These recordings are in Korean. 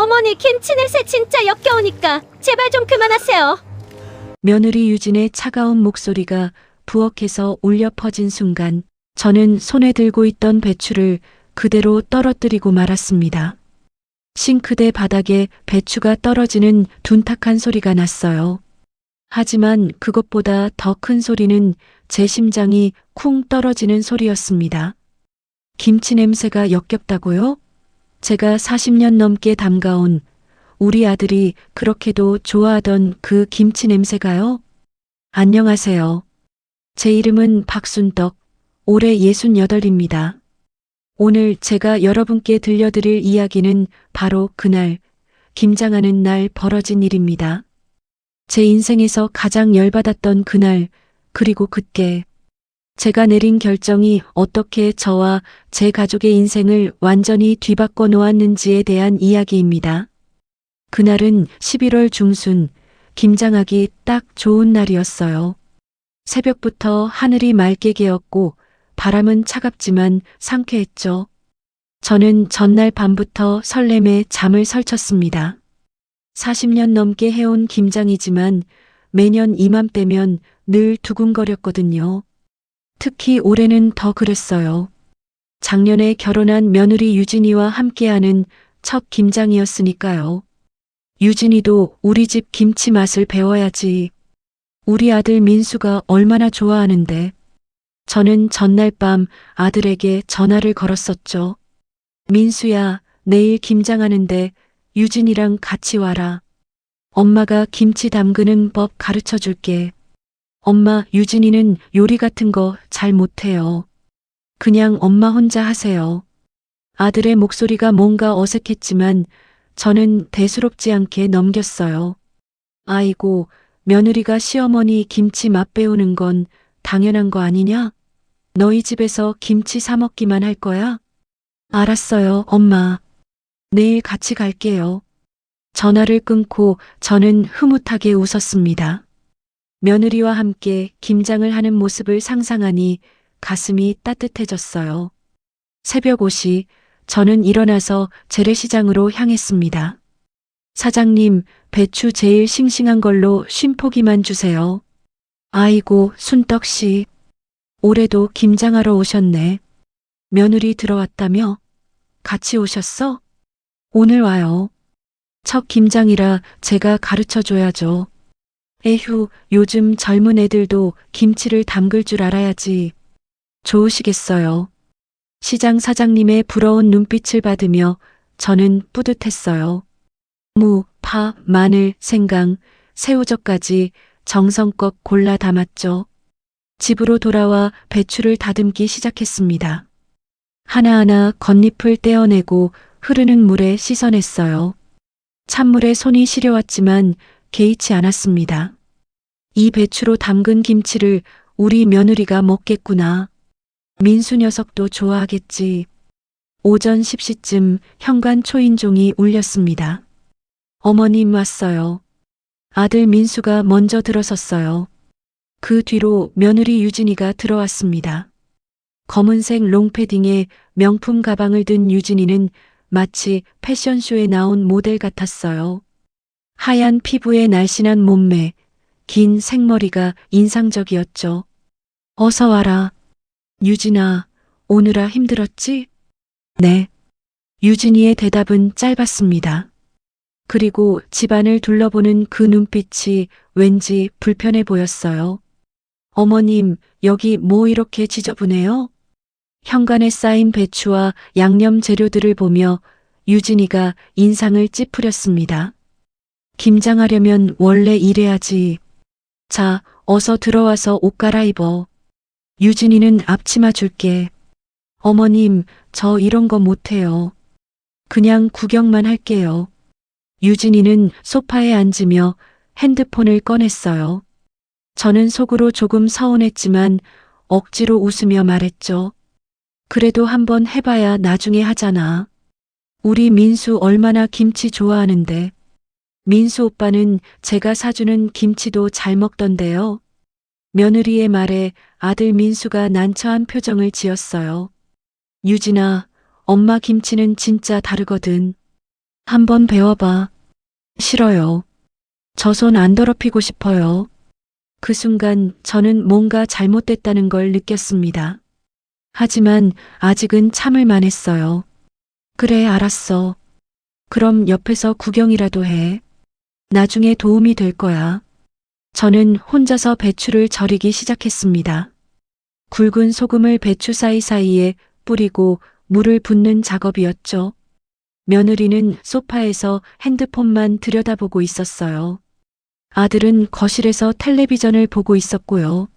어머니, 김치 냄새 진짜 역겨우니까 제발 좀 그만하세요. 며느리 유진의 차가운 목소리가 부엌에서 울려 퍼진 순간 저는 손에 들고 있던 배추를 그대로 떨어뜨리고 말았습니다. 싱크대 바닥에 배추가 떨어지는 둔탁한 소리가 났어요. 하지만 그것보다 더 큰 소리는 제 심장이 쿵 떨어지는 소리였습니다. 김치 냄새가 역겹다고요? 제가 40년 넘게 담가온 우리 아들이 그렇게도 좋아하던 그 김치 냄새가요? 안녕하세요. 제 이름은 박순덕, 올해 68입니다. 오늘 제가 여러분께 들려드릴 이야기는 바로 그날, 김장하는 날 벌어진 일입니다. 제 인생에서 가장 열받았던 그날, 그리고 그때 제가 내린 결정이 어떻게 저와 제 가족의 인생을 완전히 뒤바꿔 놓았는지에 대한 이야기입니다. 그날은 11월 중순, 김장하기 딱 좋은 날이었어요. 새벽부터 하늘이 맑게 개었고 바람은 차갑지만 상쾌했죠. 저는 전날 밤부터 설렘에 잠을 설쳤습니다. 40년 넘게 해온 김장이지만 매년 이맘때면 늘 두근거렸거든요. 특히 올해는 더 그랬어요. 작년에 결혼한 며느리 유진이와 함께하는 첫 김장이었으니까요. 유진이도 우리 집 김치 맛을 배워야지. 우리 아들 민수가 얼마나 좋아하는데. 저는 전날 밤 아들에게 전화를 걸었었죠. 민수야, 내일 김장하는데 유진이랑 같이 와라. 엄마가 김치 담그는 법 가르쳐 줄게. 엄마, 유진이는 요리 같은 거 잘 못해요. 그냥 엄마 혼자 하세요. 아들의 목소리가 뭔가 어색했지만 저는 대수롭지 않게 넘겼어요. 아이고, 며느리가 시어머니 김치 맛 배우는 건 당연한 거 아니냐? 너희 집에서 김치 사 먹기만 할 거야? 알았어요, 엄마. 내일 같이 갈게요. 전화를 끊고 저는 흐뭇하게 웃었습니다. 며느리와 함께 김장을 하는 모습을 상상하니 가슴이 따뜻해졌어요. 새벽 5시, 저는 일어나서 재래시장으로 향했습니다. 사장님, 배추 제일 싱싱한 걸로 50포기만 주세요. 아이고, 순떡씨. 올해도 김장하러 오셨네. 며느리 들어왔다며? 같이 오셨어? 오늘 와요. 첫 김장이라 제가 가르쳐 줘야죠. 에휴, 요즘 젊은 애들도 김치를 담글 줄 알아야지. 좋으시겠어요. 시장 사장님의 부러운 눈빛을 받으며 저는 뿌듯했어요. 무, 파, 마늘, 생강, 새우젓까지 정성껏 골라 담았죠. 집으로 돌아와 배추를 다듬기 시작했습니다. 하나하나 겉잎을 떼어내고 흐르는 물에 씻어냈어요. 찬물에 손이 시려왔지만 개의치 않았습니다. 이 배추로 담근 김치를 우리 며느리가 먹겠구나. 민수 녀석도 좋아하겠지. 오전 10시쯤 현관 초인종이 울렸습니다. 어머님 왔어요. 아들 민수가 먼저 들어섰어요. 그 뒤로 며느리 유진이가 들어왔습니다. 검은색 롱패딩에 명품 가방을 든 유진이는 마치 패션쇼에 나온 모델 같았어요. 하얀 피부에 날씬한 몸매, 긴 생머리가 인상적이었죠. 어서 와라. 유진아, 오느라 힘들었지? 네. 유진이의 대답은 짧았습니다. 그리고 집안을 둘러보는 그 눈빛이 왠지 불편해 보였어요. 어머님, 여기 뭐 이렇게 지저분해요? 현관에 쌓인 배추와 양념 재료들을 보며 유진이가 인상을 찌푸렸습니다. 김장하려면 원래 이래야지. 자, 어서 들어와서 옷 갈아입어. 유진이는 앞치마 줄게. 어머님, 저 이런 거 못해요. 그냥 구경만 할게요. 유진이는 소파에 앉으며 핸드폰을 꺼냈어요. 저는 속으로 조금 서운했지만 억지로 웃으며 말했죠. 그래도 한번 해봐야 나중에 하잖아. 우리 민수 얼마나 김치 좋아하는데. 민수 오빠는 제가 사주는 김치도 잘 먹던데요. 며느리의 말에 아들 민수가 난처한 표정을 지었어요. 유진아, 엄마 김치는 진짜 다르거든. 한번 배워봐. 싫어요. 저 손 안 더럽히고 싶어요. 그 순간 저는 뭔가 잘못됐다는 걸 느꼈습니다. 하지만 아직은 참을 만했어요. 그래, 알았어. 그럼 옆에서 구경이라도 해. 나중에 도움이 될 거야. 저는 혼자서 배추를 절이기 시작했습니다. 굵은 소금을 배추 사이사이에 뿌리고 물을 붓는 작업이었죠. 며느리는 소파에서 핸드폰만 들여다보고 있었어요. 아들은 거실에서 텔레비전을 보고 있었고요.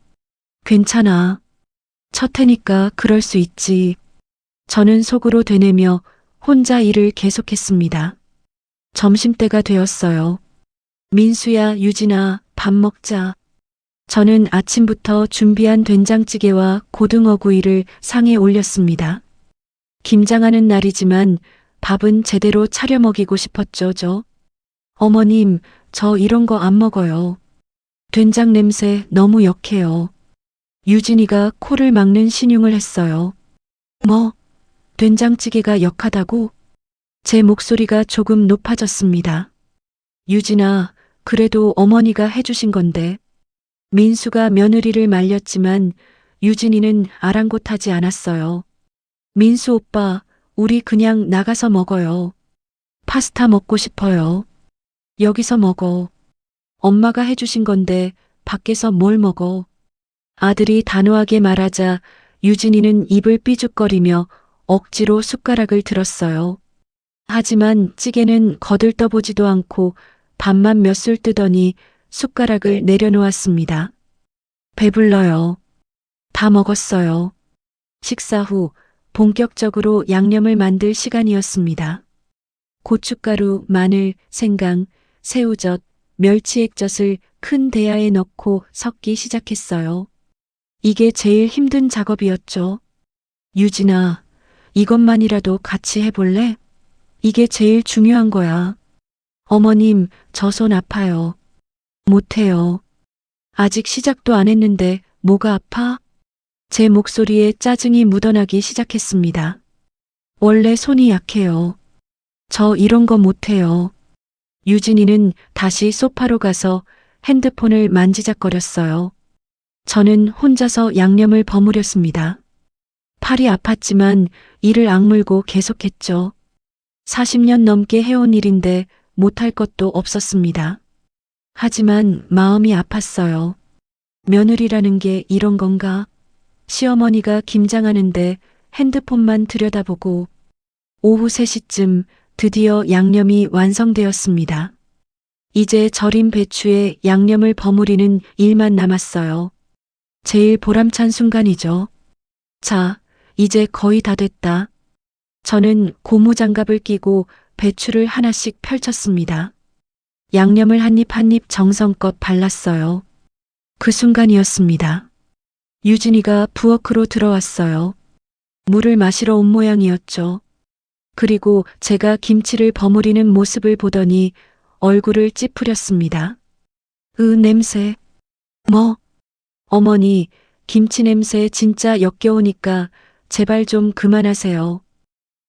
괜찮아. 첫 해니까 그럴 수 있지. 저는 속으로 되뇌며 혼자 일을 계속했습니다. 점심때가 되었어요. 민수야, 유진아, 밥 먹자. 저는 아침부터 준비한 된장찌개와 고등어구이를 상에 올렸습니다. 김장하는 날이지만 밥은 제대로 차려 먹이고 싶었죠, 저. 어머님, 저 이런 거 안 먹어요. 된장 냄새 너무 역해요. 유진이가 코를 막는 신용을 했어요. 뭐? 된장찌개가 역하다고? 제 목소리가 조금 높아졌습니다. 유진아, 그래도 어머니가 해주신 건데. 민수가 며느리를 말렸지만 유진이는 아랑곳하지 않았어요. 민수 오빠, 우리 그냥 나가서 먹어요. 파스타 먹고 싶어요. 여기서 먹어. 엄마가 해주신 건데 밖에서 뭘 먹어. 아들이 단호하게 말하자 유진이는 입을 삐죽거리며 억지로 숟가락을 들었어요. 하지만 찌개는 거들떠보지도 않고 밥만 몇 술 뜨더니 숟가락을 내려놓았습니다. 배불러요. 다 먹었어요. 식사 후 본격적으로 양념을 만들 시간이었습니다. 고춧가루, 마늘, 생강, 새우젓, 멸치액젓을 큰 대야에 넣고 섞기 시작했어요. 이게 제일 힘든 작업이었죠. 유진아, 이것만이라도 같이 해볼래? 이게 제일 중요한 거야. 어머님, 저 손 아파요. 못해요. 아직 시작도 안 했는데 뭐가 아파? 제 목소리에 짜증이 묻어나기 시작했습니다. 원래 손이 약해요. 저 이런 거 못해요. 유진이는 다시 소파로 가서 핸드폰을 만지작거렸어요. 저는 혼자서 양념을 버무렸습니다. 팔이 아팠지만 이를 악물고 계속했죠. 40년 넘게 해온 일인데 못할 것도 없었습니다. 하지만 마음이 아팠어요. 며느리라는 게 이런 건가? 시어머니가 김장하는데 핸드폰만 들여다보고 오후 3시쯤 드디어 양념이 완성되었습니다. 이제 절인 배추에 양념을 버무리는 일만 남았어요. 제일 보람찬 순간이죠. 자, 이제 거의 다 됐다. 저는 고무장갑을 끼고 배추를 하나씩 펼쳤습니다. 양념을 한 입 한 입 정성껏 발랐어요. 그 순간이었습니다. 유진이가 부엌으로 들어왔어요. 물을 마시러 온 모양이었죠. 그리고 제가 김치를 버무리는 모습을 보더니 얼굴을 찌푸렸습니다. 냄새. 뭐? 어머니, 김치 냄새 진짜 역겨우니까 제발 좀 그만하세요.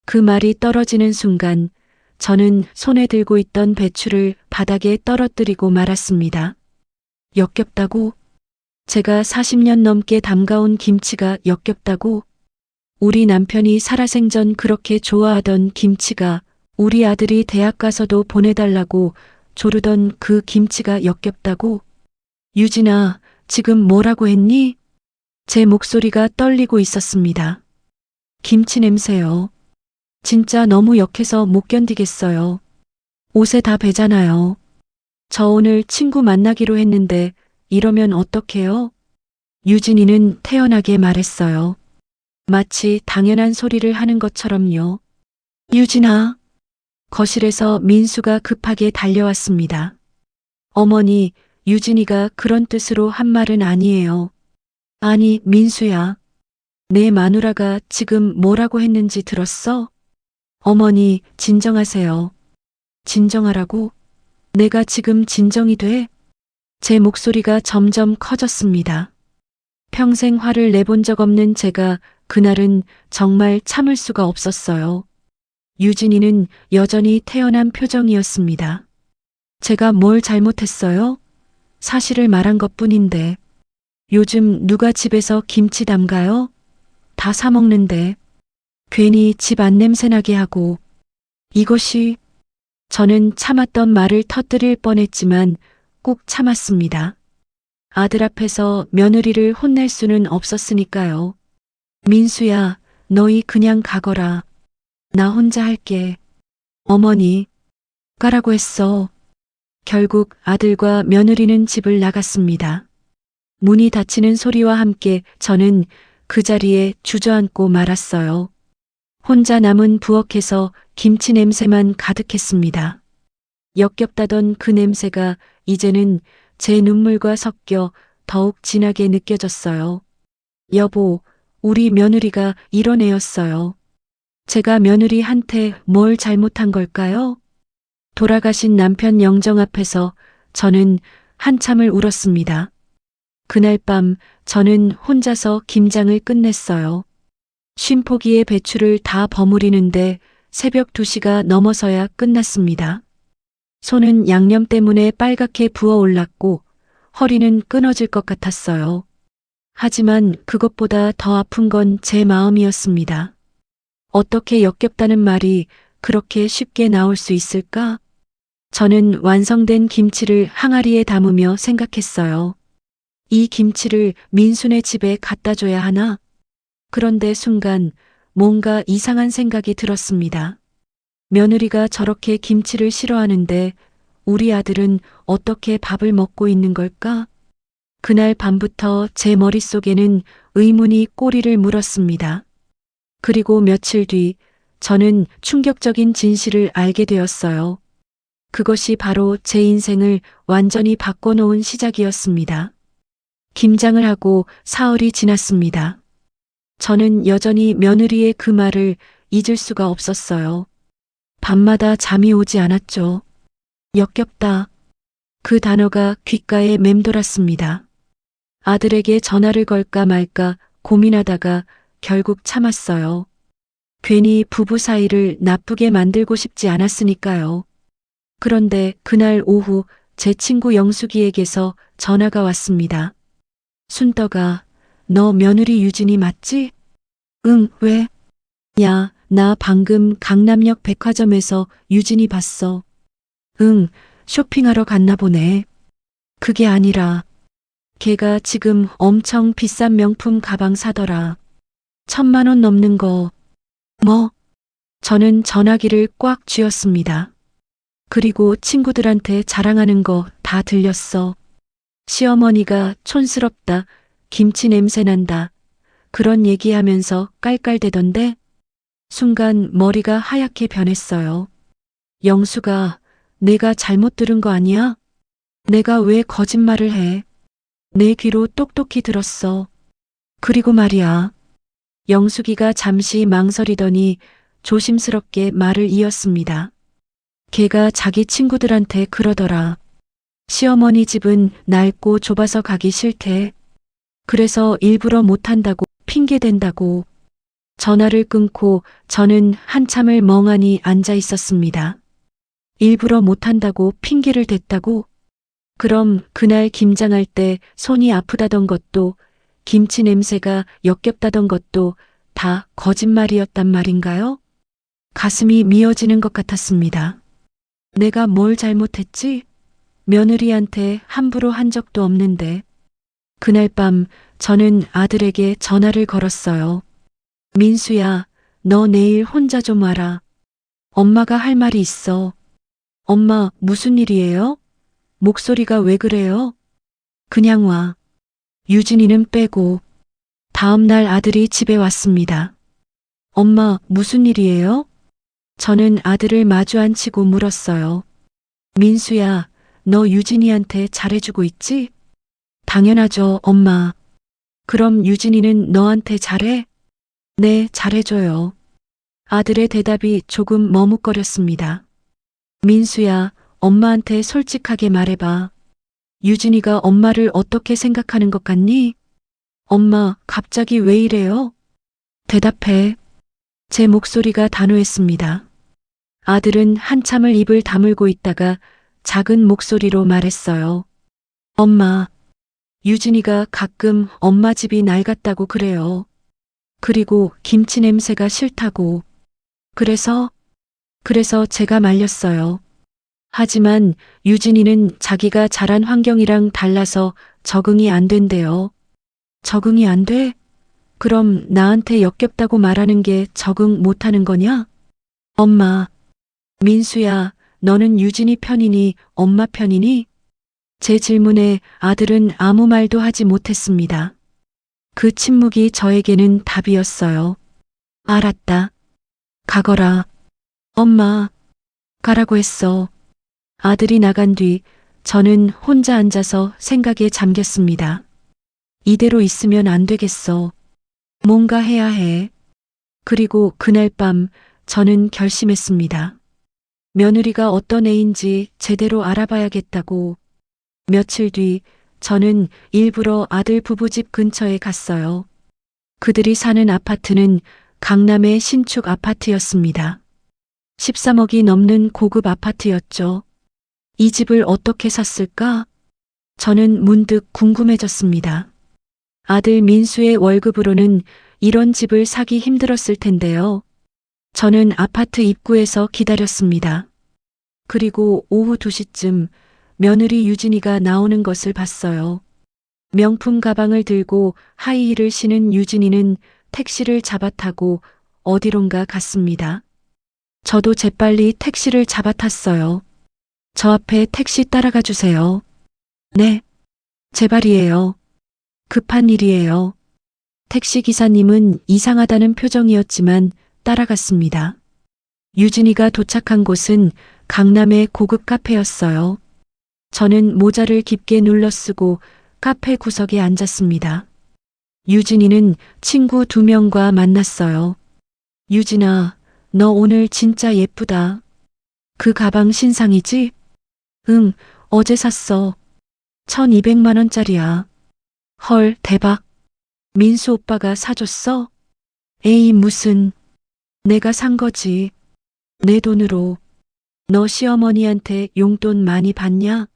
그 말이 떨어지는 순간 저는 손에 들고 있던 배추를 바닥에 떨어뜨리고 말았습니다. 역겹다고? 제가 40년 넘게 담가온 김치가 역겹다고? 우리 남편이 살아생전 그렇게 좋아하던 김치가, 우리 아들이 대학 가서도 보내달라고 조르던 그 김치가 역겹다고? 유진아, 지금 뭐라고 했니? 제 목소리가 떨리고 있었습니다. 김치 냄새요. 진짜 너무 역해서 못 견디겠어요. 옷에 다 배잖아요. 저 오늘 친구 만나기로 했는데 이러면 어떡해요? 유진이는 태연하게 말했어요. 마치 당연한 소리를 하는 것처럼요. 유진아. 거실에서 민수가 급하게 달려왔습니다. 어머니, 유진이가 그런 뜻으로 한 말은 아니에요. 아니, 민수야. 내 마누라가 지금 뭐라고 했는지 들었어? 어머니, 진정하세요. 진정하라고? 내가 지금 진정이 돼? 제 목소리가 점점 커졌습니다. 평생 화를 내본 적 없는 제가 그날은 정말 참을 수가 없었어요. 유진이는 여전히 태연한 표정이었습니다. 제가 뭘 잘못했어요? 사실을 말한 것뿐인데. 요즘 누가 집에서 김치 담가요? 다 사 먹는데. 괜히 집 안 냄새나게 하고. 이것이. 저는 참았던 말을 터뜨릴 뻔했지만 꼭 참았습니다. 아들 앞에서 며느리를 혼낼 수는 없었으니까요. 민수야, 너희 그냥 가거라. 나 혼자 할게. 어머니, 가라고 했어. 결국 아들과 며느리는 집을 나갔습니다. 문이 닫히는 소리와 함께 저는 그 자리에 주저앉고 말았어요. 혼자 남은 부엌에서 김치 냄새만 가득했습니다. 역겹다던 그 냄새가 이제는 제 눈물과 섞여 더욱 진하게 느껴졌어요. 여보, 우리 며느리가 이런 애였어요. 제가 며느리한테 뭘 잘못한 걸까요? 돌아가신 남편 영정 앞에서 저는 한참을 울었습니다. 그날 밤 저는 혼자서 김장을 끝냈어요. 쉼포기에 배추를 다 버무리는데 새벽 2시가 넘어서야 끝났습니다. 손은 양념 때문에 빨갛게 부어올랐고 허리는 끊어질 것 같았어요. 하지만 그것보다 더 아픈 건 제 마음이었습니다. 어떻게 역겹다는 말이 그렇게 쉽게 나올 수 있을까? 저는 완성된 김치를 항아리에 담으며 생각했어요. 이 김치를 민수네 집에 갖다 줘야 하나? 그런데 순간 뭔가 이상한 생각이 들었습니다. 며느리가 저렇게 김치를 싫어하는데 우리 아들은 어떻게 밥을 먹고 있는 걸까? 그날 밤부터 제 머릿속에는 의문이 꼬리를 물었습니다. 그리고 며칠 뒤 저는 충격적인 진실을 알게 되었어요. 그것이 바로 제 인생을 완전히 바꿔놓은 시작이었습니다. 김장을 하고 사흘이 지났습니다. 저는 여전히 며느리의 그 말을 잊을 수가 없었어요. 밤마다 잠이 오지 않았죠. 역겹다. 그 단어가 귓가에 맴돌았습니다. 아들에게 전화를 걸까 말까 고민하다가 결국 참았어요. 괜히 부부 사이를 나쁘게 만들고 싶지 않았으니까요. 그런데 그날 오후 제 친구 영숙이에게서 전화가 왔습니다. 순떡아, 너 며느리 유진이 맞지? 응, 왜? 야, 나 방금 강남역 백화점에서 유진이 봤어. 응, 쇼핑하러 갔나 보네. 그게 아니라 걔가 지금 엄청 비싼 명품 가방 사더라. 1,000만 원 넘는 거. 뭐? 저는 전화기를 꽉 쥐었습니다. 그리고 친구들한테 자랑하는 거 다 들렸어. 시어머니가 촌스럽다, 김치 냄새 난다, 그런 얘기하면서 깔깔대던데 순간 머리가 하얗게 변했어요. 영수가 내가 잘못 들은 거 아니야? 내가 왜 거짓말을 해? 내 귀로 똑똑히 들었어. 그리고 말이야. 영숙이가 잠시 망설이더니 조심스럽게 말을 이었습니다. 걔가 자기 친구들한테 그러더라. 시어머니 집은 낡고 좁아서 가기 싫대. 그래서 일부러 못한다고 핑계댄다고. 전화를 끊고 저는 한참을 멍하니 앉아 있었습니다. 일부러 못한다고 핑계를 댔다고? 그럼 그날 김장할 때 손이 아프다던 것도 김치 냄새가 역겹다던 것도 다 거짓말이었단 말인가요? 가슴이 미어지는 것 같았습니다. 내가 뭘 잘못했지? 며느리한테 함부로 한 적도 없는데. 그날 밤 저는 아들에게 전화를 걸었어요. 민수야, 너 내일 혼자 좀 와라. 엄마가 할 말이 있어. 엄마, 무슨 일이에요? 목소리가 왜 그래요? 그냥 와. 유진이는 빼고. 다음 날 아들이 집에 왔습니다. 엄마, 무슨 일이에요? 저는 아들을 마주 앉히고 물었어요. 민수야, 너 유진이한테 잘해주고 있지? 당연하죠, 엄마. 그럼 유진이는 너한테 잘해? 네, 잘해줘요. 아들의 대답이 조금 머뭇거렸습니다. 민수야, 엄마한테 솔직하게 말해봐. 유진이가 엄마를 어떻게 생각하는 것 같니? 엄마, 갑자기 왜 이래요? 대답해. 제 목소리가 단호했습니다. 아들은 한참을 입을 다물고 있다가 작은 목소리로 말했어요. 엄마, 유진이가 가끔 엄마 집이 낡았다고 그래요. 그리고 김치 냄새가 싫다고. 그래서 제가 말렸어요. 하지만 유진이는 자기가 자란 환경이랑 달라서 적응이 안 된대요. 적응이 안 돼? 그럼 나한테 역겹다고 말하는 게 적응 못하는 거냐? 엄마, 민수야, 너는 유진이 편이니 엄마 편이니? 제 질문에 아들은 아무 말도 하지 못했습니다. 그 침묵이 저에게는 답이었어요. 알았다. 가거라. 엄마, 가라고 했어. 아들이 나간 뒤 저는 혼자 앉아서 생각에 잠겼습니다. 이대로 있으면 안 되겠어. 뭔가 해야 해. 그리고 그날 밤 저는 결심했습니다. 며느리가 어떤 애인지 제대로 알아봐야겠다고. 며칠 뒤 저는 일부러 아들 부부집 근처에 갔어요. 그들이 사는 아파트는 강남의 신축 아파트였습니다. 13억이 넘는 고급 아파트였죠. 이 집을 어떻게 샀을까? 저는 문득 궁금해졌습니다. 아들 민수의 월급으로는 이런 집을 사기 힘들었을 텐데요. 저는 아파트 입구에서 기다렸습니다. 그리고 오후 2시쯤 며느리 유진이가 나오는 것을 봤어요. 명품 가방을 들고 하이힐을 신은 유진이는 택시를 잡아타고 어디론가 갔습니다. 저도 재빨리 택시를 잡아탔어요. 저 앞에 택시 따라가 주세요. 네, 제발이에요. 급한 일이에요. 택시 기사님은 이상하다는 표정이었지만 따라갔습니다. 유진이가 도착한 곳은 강남의 고급 카페였어요. 저는 모자를 깊게 눌러쓰고 카페 구석에 앉았습니다. 유진이는 친구 2명과 만났어요. 유진아, 너 오늘 진짜 예쁘다. 그 가방 신상이지? 응, 어제 샀어. 1200만 원짜리야. 헐, 대박. 민수 오빠가 사줬어? 에이, 무슨. 내가 산 거지. 내 돈으로. 너 시어머니한테 용돈 많이 받냐?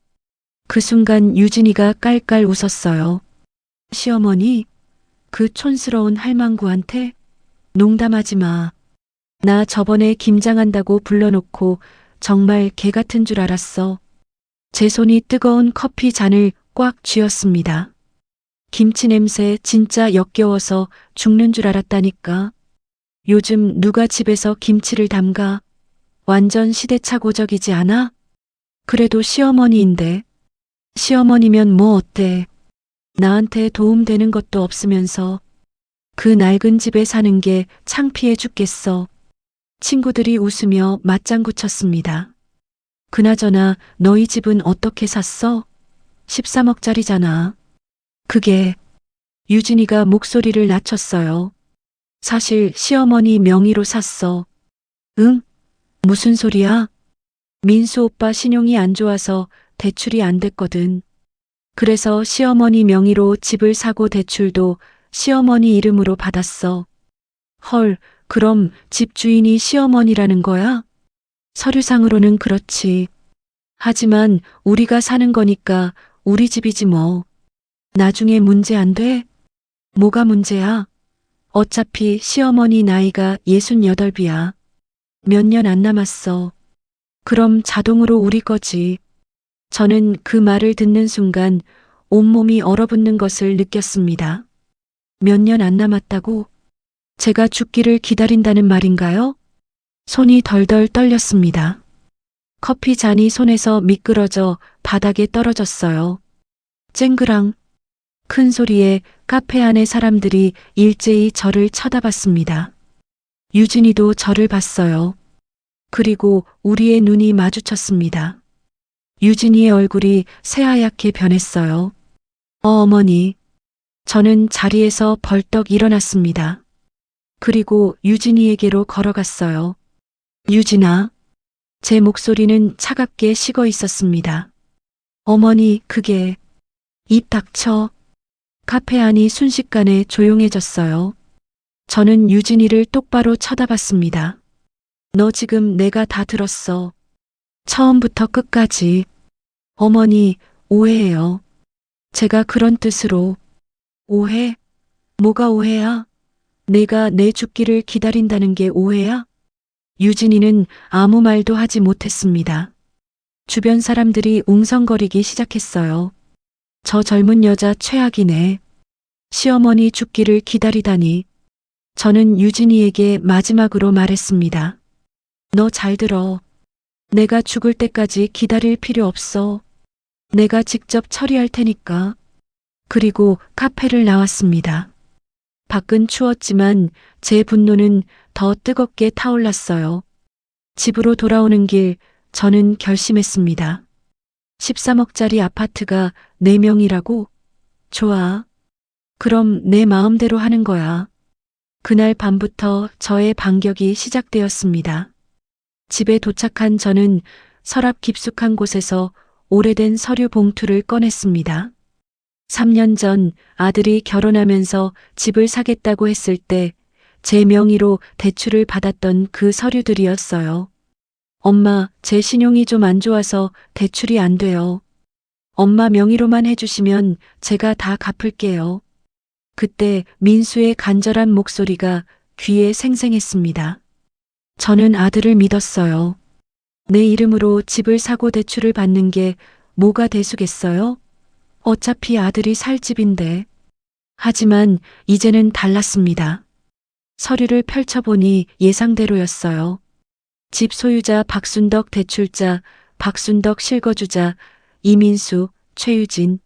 그 순간 유진이가 깔깔 웃었어요. 시어머니? 그 촌스러운 할망구한테? 농담하지 마. 나 저번에 김장한다고 불러놓고 정말 개 같은 줄 알았어. 제 손이 뜨거운 커피 잔을 꽉 쥐었습니다. 김치 냄새 진짜 역겨워서 죽는 줄 알았다니까. 요즘 누가 집에서 김치를 담가? 완전 시대착오적이지 않아? 그래도 시어머니인데. 시어머니면 뭐 어때? 나한테 도움되는 것도 없으면서. 그 낡은 집에 사는 게 창피해 죽겠어. 친구들이 웃으며 맞장구 쳤습니다. 그나저나 너희 집은 어떻게 샀어? 13억짜리잖아. 그게. 유진이가 목소리를 낮췄어요. 사실 시어머니 명의로 샀어. 응? 무슨 소리야? 민수 오빠 신용이 안 좋아서 대출이 안 됐거든. 그래서 시어머니 명의로 집을 사고 대출도 시어머니 이름으로 받았어. 헐, 그럼 집 주인이 시어머니라는 거야? 서류상으로는 그렇지. 하지만 우리가 사는 거니까 우리 집이지 뭐. 나중에 문제 안 돼? 뭐가 문제야? 어차피 시어머니 나이가 68이야. 몇 년 안 남았어. 그럼 자동으로 우리 거지. 저는 그 말을 듣는 순간 온몸이 얼어붙는 것을 느꼈습니다. 몇 년 안 남았다고? 제가 죽기를 기다린다는 말인가요? 손이 덜덜 떨렸습니다. 커피 잔이 손에서 미끄러져 바닥에 떨어졌어요. 쨍그랑. 큰 소리에 카페 안의 사람들이 일제히 저를 쳐다봤습니다. 유진이도 저를 봤어요. 그리고 우리의 눈이 마주쳤습니다. 유진이의 얼굴이 새하얗게 변했어요. 어머니. 저는 자리에서 벌떡 일어났습니다. 그리고 유진이에게로 걸어갔어요. 유진아. 제 목소리는 차갑게 식어 있었습니다. 어머니, 그게. 입 닥쳐. 카페 안이 순식간에 조용해졌어요. 저는 유진이를 똑바로 쳐다봤습니다. 너 지금 내가 다 들었어. 처음부터 끝까지. 어머니, 오해해요. 제가 그런 뜻으로. 오해? 뭐가 오해야? 내가 내 죽기를 기다린다는 게 오해야? 유진이는 아무 말도 하지 못했습니다. 주변 사람들이 웅성거리기 시작했어요. 저 젊은 여자 최악이네. 시어머니 죽기를 기다리다니. 저는 유진이에게 마지막으로 말했습니다. 너 잘 들어. 내가 죽을 때까지 기다릴 필요 없어. 내가 직접 처리할 테니까. 그리고 카페를 나왔습니다. 밖은 추웠지만 제 분노는 더 뜨겁게 타올랐어요. 집으로 돌아오는 길 저는 결심했습니다. 13억짜리 아파트가 4명이라고? 좋아. 그럼 내 마음대로 하는 거야. 그날 밤부터 저의 반격이 시작되었습니다. 집에 도착한 저는 서랍 깊숙한 곳에서 오래된 서류 봉투를 꺼냈습니다. 3년 전 아들이 결혼하면서 집을 사겠다고 했을 때 제 명의로 대출을 받았던 그 서류들이었어요. 엄마, 제 신용이 좀 안 좋아서 대출이 안 돼요. 엄마 명의로만 해주시면 제가 다 갚을게요. 그때 민수의 간절한 목소리가 귀에 생생했습니다. 저는 아들을 믿었어요. 내 이름으로 집을 사고 대출을 받는 게 뭐가 대수겠어요? 어차피 아들이 살 집인데. 하지만 이제는 달랐습니다. 서류를 펼쳐보니 예상대로였어요. 집 소유자 박순덕 대출자, 박순덕 실거주자, 이민수, 최유진.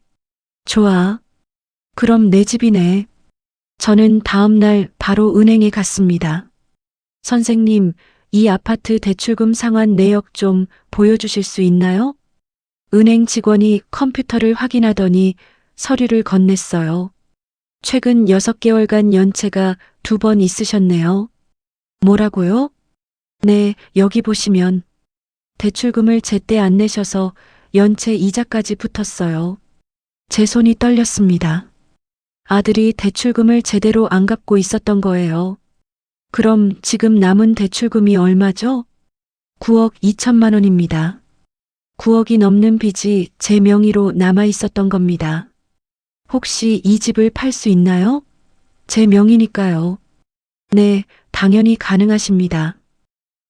좋아. 그럼 내 집이네. 저는 다음 날 바로 은행에 갔습니다. 선생님, 이 아파트 대출금 상환 내역 좀 보여주실 수 있나요? 은행 직원이 컴퓨터를 확인하더니 서류를 건넸어요. 최근 6개월간 연체가 2번 있으셨네요. 뭐라고요? 네, 여기 보시면 대출금을 제때 안 내셔서 연체 이자까지 붙었어요. 제 손이 떨렸습니다. 아들이 대출금을 제대로 안 갚고 있었던 거예요. 그럼 지금 남은 대출금이 얼마죠? 9억 2천만 원입니다. 9억이 넘는 빚이 제 명의로 남아 있었던 겁니다. 혹시 이 집을 팔 수 있나요? 제 명의니까요. 네, 당연히 가능하십니다.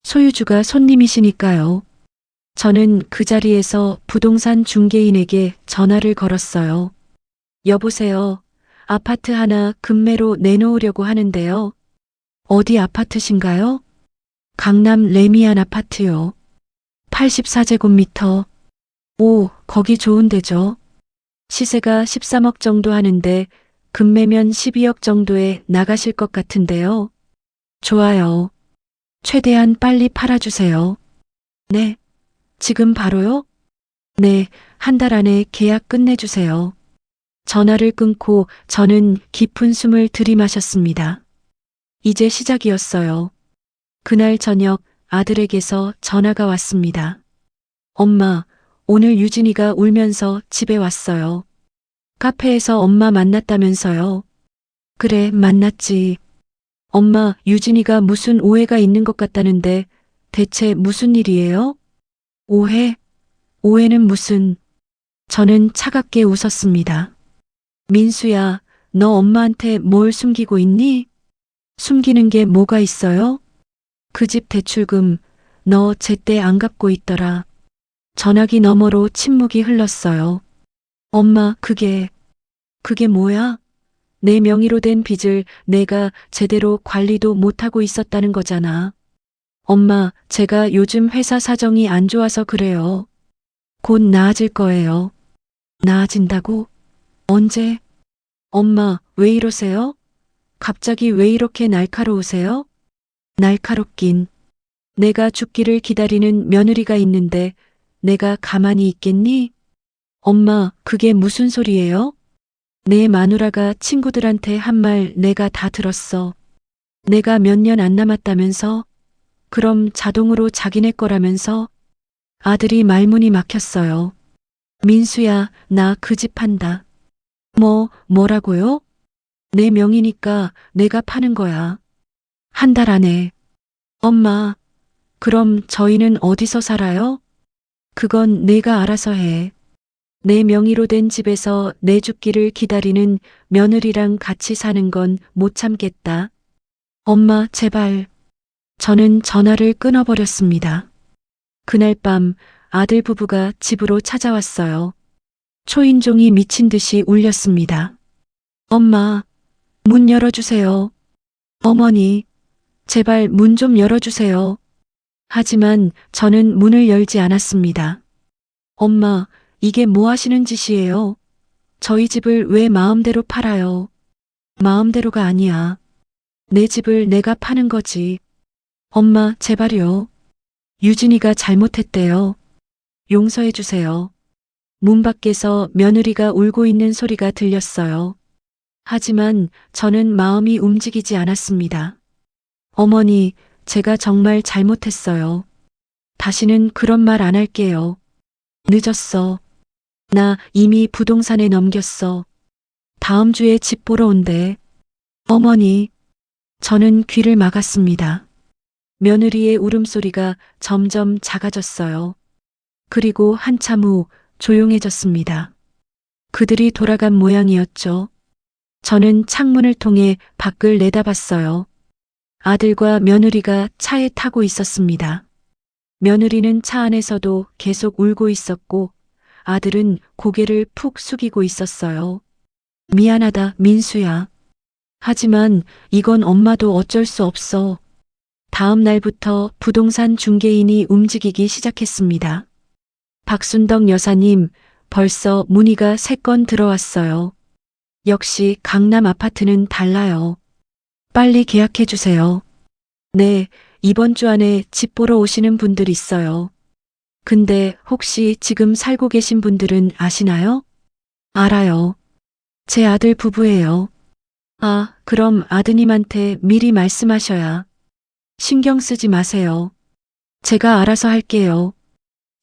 소유주가 손님이시니까요. 저는 그 자리에서 부동산 중개인에게 전화를 걸었어요. 여보세요. 아파트 하나 급매로 내놓으려고 하는데요. 어디 아파트신가요? 강남 레미안 아파트요. 84제곱미터. 오, 거기 좋은 데죠. 시세가 13억 정도 하는데 급매면 12억 정도에 나가실 것 같은데요. 좋아요. 최대한 빨리 팔아주세요. 네. 지금 바로요? 네, 한 달 안에 계약 끝내주세요. 전화를 끊고 저는 깊은 숨을 들이마셨습니다. 이제 시작이었어요. 그날 저녁 아들에게서 전화가 왔습니다. 엄마, 오늘 유진이가 울면서 집에 왔어요. 카페에서 엄마 만났다면서요. 그래, 만났지. 엄마, 유진이가 무슨 오해가 있는 것 같다는데 대체 무슨 일이에요? 오해? 오해는 무슨... 저는 차갑게 웃었습니다. 민수야, 너 엄마한테 뭘 숨기고 있니? 숨기는 게 뭐가 있어요? 그 집 대출금 너 제때 안 갚고 있더라. 전화기 너머로 침묵이 흘렀어요. 엄마, 그게 뭐야? 내 명의로 된 빚을 내가 제대로 관리도 못하고 있었다는 거잖아. 엄마, 제가 요즘 회사 사정이 안 좋아서 그래요. 곧 나아질 거예요. 나아진다고? 언제? 엄마, 왜 이러세요? 갑자기 왜 이렇게 날카로우세요? 날카롭긴. 내가 죽기를 기다리는 며느리가 있는데 내가 가만히 있겠니? 엄마, 그게 무슨 소리예요? 내 마누라가 친구들한테 한 말 내가 다 들었어. 내가 몇 년 안 남았다면서? 그럼 자동으로 자기네 거라면서? 아들이 말문이 막혔어요. 민수야, 나 그 집 판다. 뭐라고요? 내 명의니까 내가 파는 거야. 한 달 안에. 엄마, 그럼 저희는 어디서 살아요? 그건 내가 알아서 해. 내 명의로 된 집에서 내 죽기를 기다리는 며느리랑 같이 사는 건 못 참겠다. 엄마, 제발. 저는 전화를 끊어버렸습니다. 그날 밤 아들 부부가 집으로 찾아왔어요. 초인종이 미친 듯이 울렸습니다. 엄마, 문 열어주세요. 어머니, 제발 문 좀 열어주세요. 하지만 저는 문을 열지 않았습니다. 엄마, 이게 뭐 하시는 짓이에요? 저희 집을 왜 마음대로 팔아요? 마음대로가 아니야. 내 집을 내가 파는 거지. 엄마, 제발요. 유진이가 잘못했대요. 용서해 주세요. 문 밖에서 며느리가 울고 있는 소리가 들렸어요. 하지만 저는 마음이 움직이지 않았습니다. 어머니, 제가 정말 잘못했어요. 다시는 그런 말 안 할게요. 늦었어. 나 이미 부동산에 넘겼어. 다음 주에 집 보러 온대. 어머니, 저는 귀를 막았습니다. 며느리의 울음소리가 점점 작아졌어요. 그리고 한참 후 조용해졌습니다. 그들이 돌아간 모양이었죠. 저는 창문을 통해 밖을 내다봤어요. 아들과 며느리가 차에 타고 있었습니다. 며느리는 차 안에서도 계속 울고 있었고 아들은 고개를 푹 숙이고 있었어요. 미안하다, 민수야. 하지만 이건 엄마도 어쩔 수 없어. 다음 날부터 부동산 중개인이 움직이기 시작했습니다. 박순덕 여사님, 벌써 문의가 3건 들어왔어요. 역시 강남 아파트는 달라요. 빨리 계약해 주세요. 네, 이번 주 안에 집 보러 오시는 분들 있어요. 근데 혹시 지금 살고 계신 분들은 아시나요? 알아요. 제 아들 부부예요. 아, 그럼 아드님한테 미리 말씀하셔야. 신경 쓰지 마세요. 제가 알아서 할게요.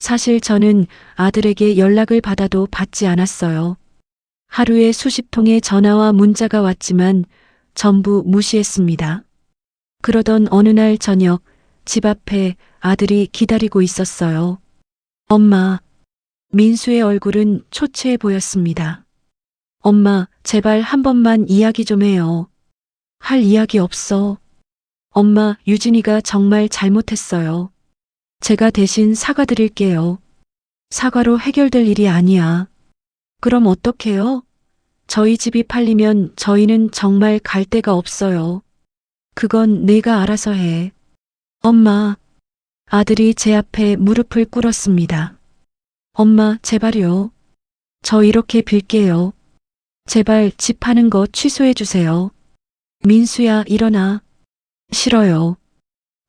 사실 저는 아들에게 연락을 받아도 받지 않았어요. 하루에 수십 통의 전화와 문자가 왔지만 전부 무시했습니다. 그러던 어느 날 저녁 집 앞에 아들이 기다리고 있었어요. 엄마, 민수의 얼굴은 초췌해 보였습니다. 엄마, 제발 한 번만 이야기 좀 해요. 할 이야기 없어. 엄마, 유진이가 정말 잘못했어요. 제가 대신 사과드릴게요. 사과로 해결될 일이 아니야. 그럼 어떡해요? 저희 집이 팔리면 저희는 정말 갈 데가 없어요. 그건 내가 알아서 해. 엄마, 아들이 제 앞에 무릎을 꿇었습니다. 엄마, 제발요. 저 이렇게 빌게요. 제발 집 파는 거 취소해 주세요. 민수야, 일어나. 싫어요.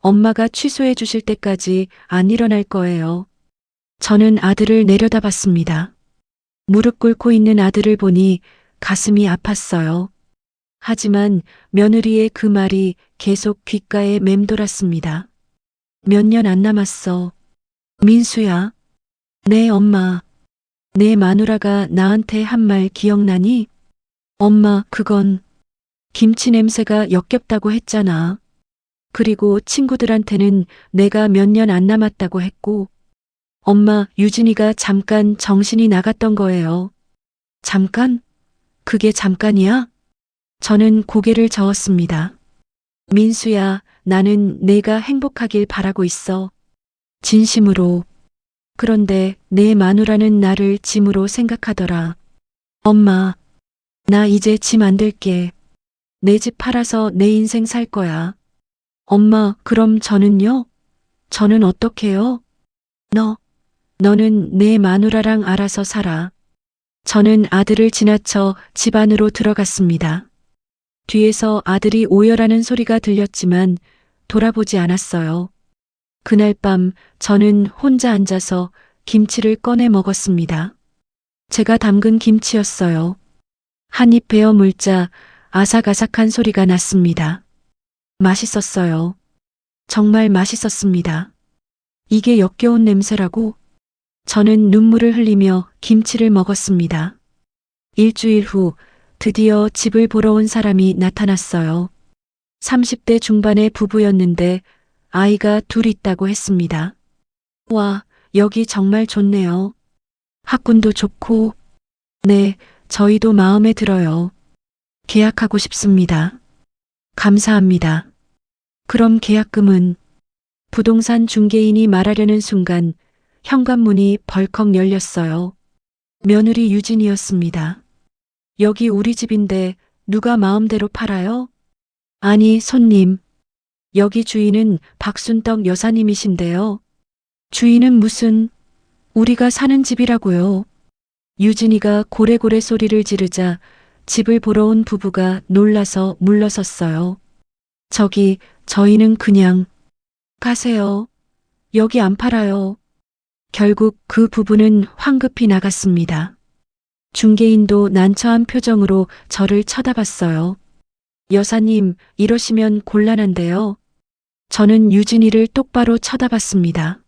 엄마가 취소해 주실 때까지 안 일어날 거예요. 저는 아들을 내려다봤습니다. 무릎 꿇고 있는 아들을 보니 가슴이 아팠어요. 하지만 며느리의 그 말이 계속 귓가에 맴돌았습니다. 몇 년 안 남았어. 민수야. 네, 엄마. 내 마누라가 나한테 한 말 기억나니? 엄마, 그건 김치 냄새가 역겹다고 했잖아. 그리고 친구들한테는 내가 몇 년 안 남았다고 했고, 엄마, 유진이가 잠깐 정신이 나갔던 거예요. 잠깐? 그게 잠깐이야? 저는 고개를 저었습니다. 민수야, 나는 내가 행복하길 바라고 있어. 진심으로. 그런데 내 마누라는 나를 짐으로 생각하더라. 엄마, 나 이제 짐 안 될게. 내 집 팔아서 내 인생 살 거야. 엄마, 그럼 저는요? 저는 어떡해요? 너는 내 마누라랑 알아서 살아. 저는 아들을 지나쳐 집 안으로 들어갔습니다. 뒤에서 아들이 오열하는 소리가 들렸지만 돌아보지 않았어요. 그날 밤 저는 혼자 앉아서 김치를 꺼내 먹었습니다. 제가 담근 김치였어요. 한 입 베어 물자 아삭아삭한 소리가 났습니다. 맛있었어요. 정말 맛있었습니다. 이게 역겨운 냄새라고? 저는 눈물을 흘리며 김치를 먹었습니다. 일주일 후 드디어 집을 보러 온 사람이 나타났어요. 30대 중반의 부부였는데 아이가 둘 있다고 했습니다. 와, 여기 정말 좋네요. 학군도 좋고, 네, 저희도 마음에 들어요. 계약하고 싶습니다. 감사합니다. 그럼 계약금은? 부동산 중개인이 말하려는 순간 현관문이 벌컥 열렸어요. 며느리 유진이었습니다. 여기 우리 집인데 누가 마음대로 팔아요? 아니, 손님. 여기 주인은 박순떡 여사님이신데요. 주인은 무슨, 우리가 사는 집이라고요. 유진이가 고래고래 소리를 지르자 집을 보러 온 부부가 놀라서 물러섰어요. 저희는 그냥 가세요. 여기 안 팔아요. 결국 그 부부는 황급히 나갔습니다. 중개인도 난처한 표정으로 저를 쳐다봤어요. 여사님, 이러시면 곤란한데요. 저는 유진이를 똑바로 쳐다봤습니다.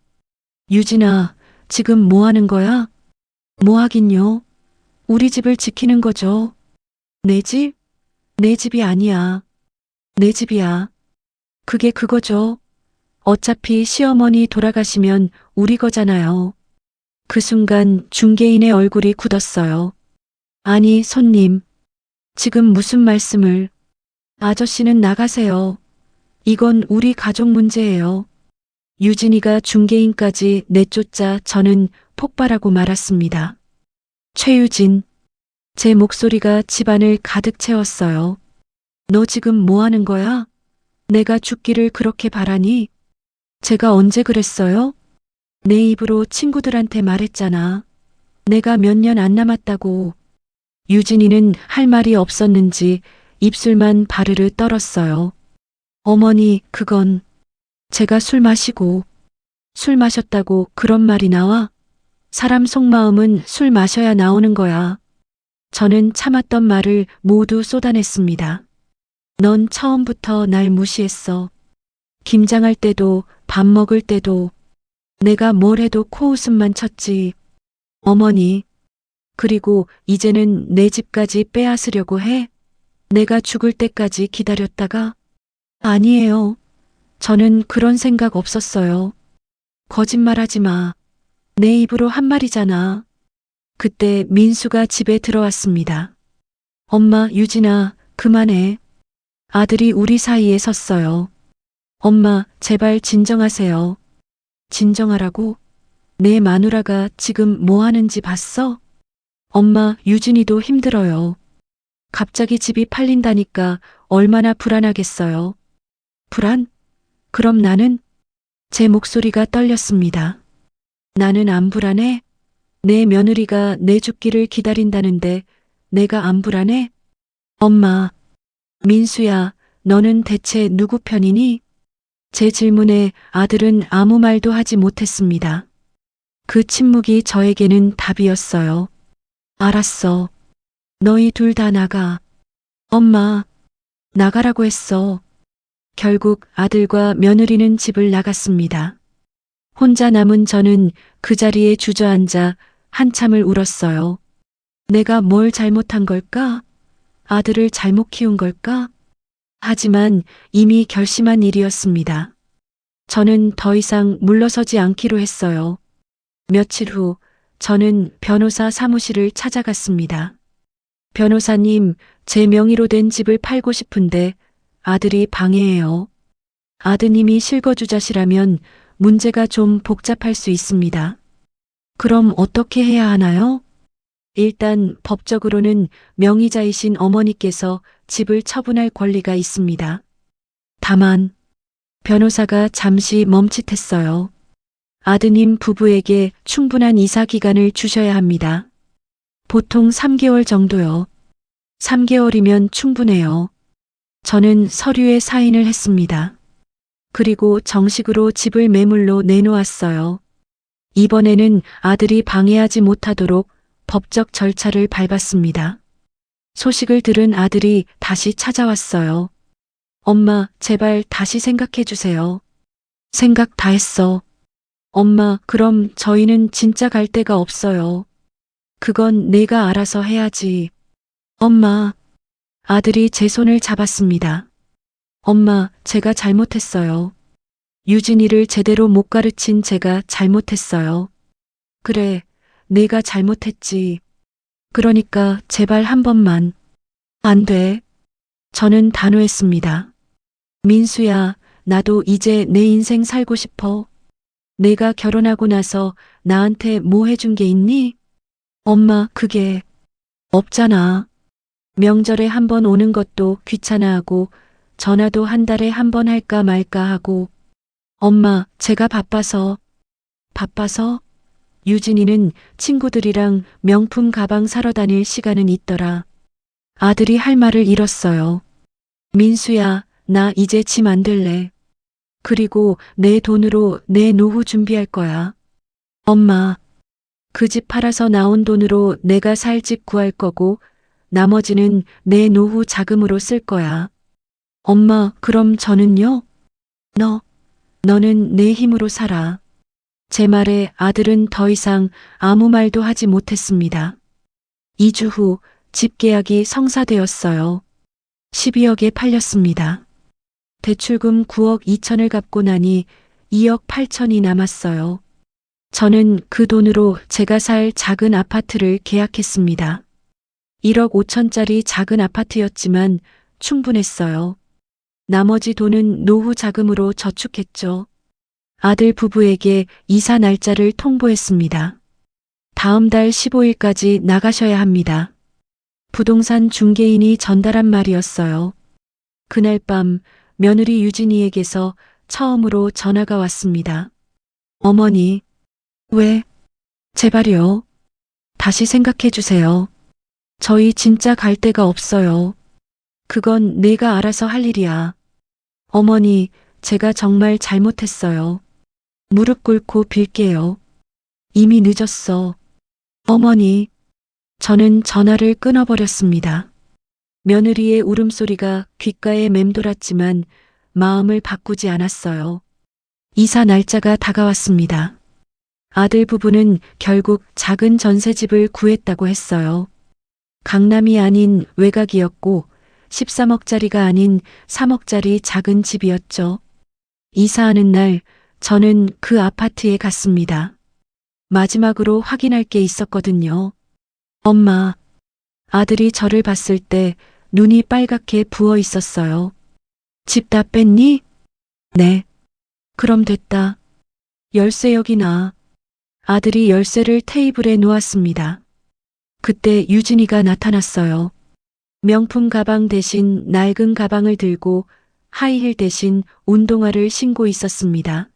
유진아, 지금 뭐 하는 거야? 뭐 하긴요? 우리 집을 지키는 거죠. 내 집? 내 집이 아니야. 내 집이야. 그게 그거죠. 어차피 시어머니 돌아가시면 우리 거잖아요. 그 순간 중개인의 얼굴이 굳었어요. 아니, 손님. 지금 무슨 말씀을. 아저씨는 나가세요. 이건 우리 가족 문제예요. 유진이가 중개인까지 내쫓자 저는 폭발하고 말았습니다. 최유진. 제 목소리가 집안을 가득 채웠어요. 너 지금 뭐 하는 거야? 내가 죽기를 그렇게 바라니? 제가 언제 그랬어요? 내 입으로 친구들한테 말했잖아. 내가 몇 년 안 남았다고. 유진이는 할 말이 없었는지 입술만 바르르 떨었어요. 어머니, 그건 제가 술 마셨다고 그런 말이 나와? 사람 속마음은 술 마셔야 나오는 거야. 저는 참았던 말을 모두 쏟아냈습니다. 넌 처음부터 날 무시했어. 김장할 때도 밥 먹을 때도 내가 뭘 해도 코웃음만 쳤지. 어머니, 그리고 이제는 내 집까지 빼앗으려고 해? 내가 죽을 때까지 기다렸다가? 아니에요. 저는 그런 생각 없었어요. 거짓말하지 마. 내 입으로 한 말이잖아. 그때 민수가 집에 들어왔습니다. 엄마, 유진아, 그만해. 아들이 우리 사이에 섰어요. 엄마, 제발 진정하세요. 진정하라고? 내 마누라가 지금 뭐 하는지 봤어? 엄마, 유진이도 힘들어요. 갑자기 집이 팔린다니까 얼마나 불안하겠어요. 불안? 그럼 나는? 제 목소리가 떨렸습니다. 나는 안 불안해? 내 며느리가 내 죽기를 기다린다는데 내가 안 불안해? 엄마, 민수야, 너는 대체 누구 편이니? 제 질문에 아들은 아무 말도 하지 못했습니다. 그 침묵이 저에게는 답이었어요. 알았어. 너희 둘 다 나가. 엄마, 나가라고 했어. 결국 아들과 며느리는 집을 나갔습니다. 혼자 남은 저는 그 자리에 주저앉아 한참을 울었어요. 내가 뭘 잘못한 걸까? 아들을 잘못 키운 걸까? 하지만 이미 결심한 일이었습니다. 저는 더 이상 물러서지 않기로 했어요. 며칠 후 저는 변호사 사무실을 찾아갔습니다. 변호사님, 제 명의로 된 집을 팔고 싶은데 아들이 방해해요. 아드님이 실거주자시라면 문제가 좀 복잡할 수 있습니다. 그럼 어떻게 해야 하나요? 일단 법적으로는 명의자이신 어머니께서 집을 처분할 권리가 있습니다. 다만 변호사가 잠시 멈칫했어요. 아드님 부부에게 충분한 이사 기간을 주셔야 합니다. 보통 3개월 정도요. 3개월이면 충분해요. 저는 서류에 사인을 했습니다. 그리고 정식으로 집을 매물로 내놓았어요. 이번에는 아들이 방해하지 못하도록 법적 절차를 밟았습니다. 소식을 들은 아들이 다시 찾아왔어요. 엄마, 제발 다시 생각해 주세요. 생각 다 했어. 엄마, 그럼 저희는 진짜 갈 데가 없어요. 그건 내가 알아서 해야지. 엄마, 아들이 제 손을 잡았습니다. 엄마, 제가 잘못했어요. 유진이를 제대로 못 가르친 제가 잘못했어요. 그래, 내가 잘못했지. 그러니까 제발 한 번만. 안 돼. 저는 단호했습니다. 민수야, 나도 이제 내 인생 살고 싶어. 내가 결혼하고 나서 나한테 뭐 해준 게 있니? 엄마, 그게 없잖아. 명절에 한 번 오는 것도 귀찮아하고 전화도 한 달에 한 번 할까 말까 하고. 엄마, 제가 바빠서. 바빠서? 유진이는 친구들이랑 명품 가방 사러 다닐 시간은 있더라. 아들이 할 말을 잃었어요. 민수야, 나 이제 짐 안 될래. 그리고 내 돈으로 내 노후 준비할 거야. 엄마, 그 집 팔아서 나온 돈으로 내가 살 집 구할 거고 나머지는 내 노후 자금으로 쓸 거야. 엄마, 그럼 저는요? 너는 내 힘으로 살아. 제 말에 아들은 더 이상 아무 말도 하지 못했습니다. 2주 후 집 계약이 성사되었어요. 12억에 팔렸습니다. 대출금 9억 2천을 갚고 나니 2억 8천이 남았어요. 저는 그 돈으로 제가 살 작은 아파트를 계약했습니다. 1억 5천짜리 작은 아파트였지만 충분했어요. 나머지 돈은 노후 자금으로 저축했죠. 아들 부부에게 이사 날짜를 통보했습니다. 다음 달 15일까지 나가셔야 합니다. 부동산 중개인이 전달한 말이었어요. 그날 밤 며느리 유진이에게서 처음으로 전화가 왔습니다. 어머니, 왜? 제발요. 다시 생각해 주세요. 저희 진짜 갈 데가 없어요. 그건 내가 알아서 할 일이야. 어머니, 제가 정말 잘못했어요. 무릎 꿇고 빌게요. 이미 늦었어. 어머니, 저는 전화를 끊어버렸습니다. 며느리의 울음소리가 귓가에 맴돌았지만 마음을 바꾸지 않았어요. 이사 날짜가 다가왔습니다. 아들 부부는 결국 작은 전셋집을 구했다고 했어요. 강남이 아닌 외곽이었고 13억짜리가 아닌 3억짜리 작은 집이었죠. 이사하는 날 저는 그 아파트에 갔습니다. 마지막으로 확인할 게 있었거든요. 엄마, 아들이 저를 봤을 때 눈이 빨갛게 부어 있었어요. 집 다 뺐니? 네. 그럼 됐다. 열쇠 여기 놔. 아들이 열쇠를 테이블에 놓았습니다. 그때 유진이가 나타났어요. 명품 가방 대신 낡은 가방을 들고 하이힐 대신 운동화를 신고 있었습니다.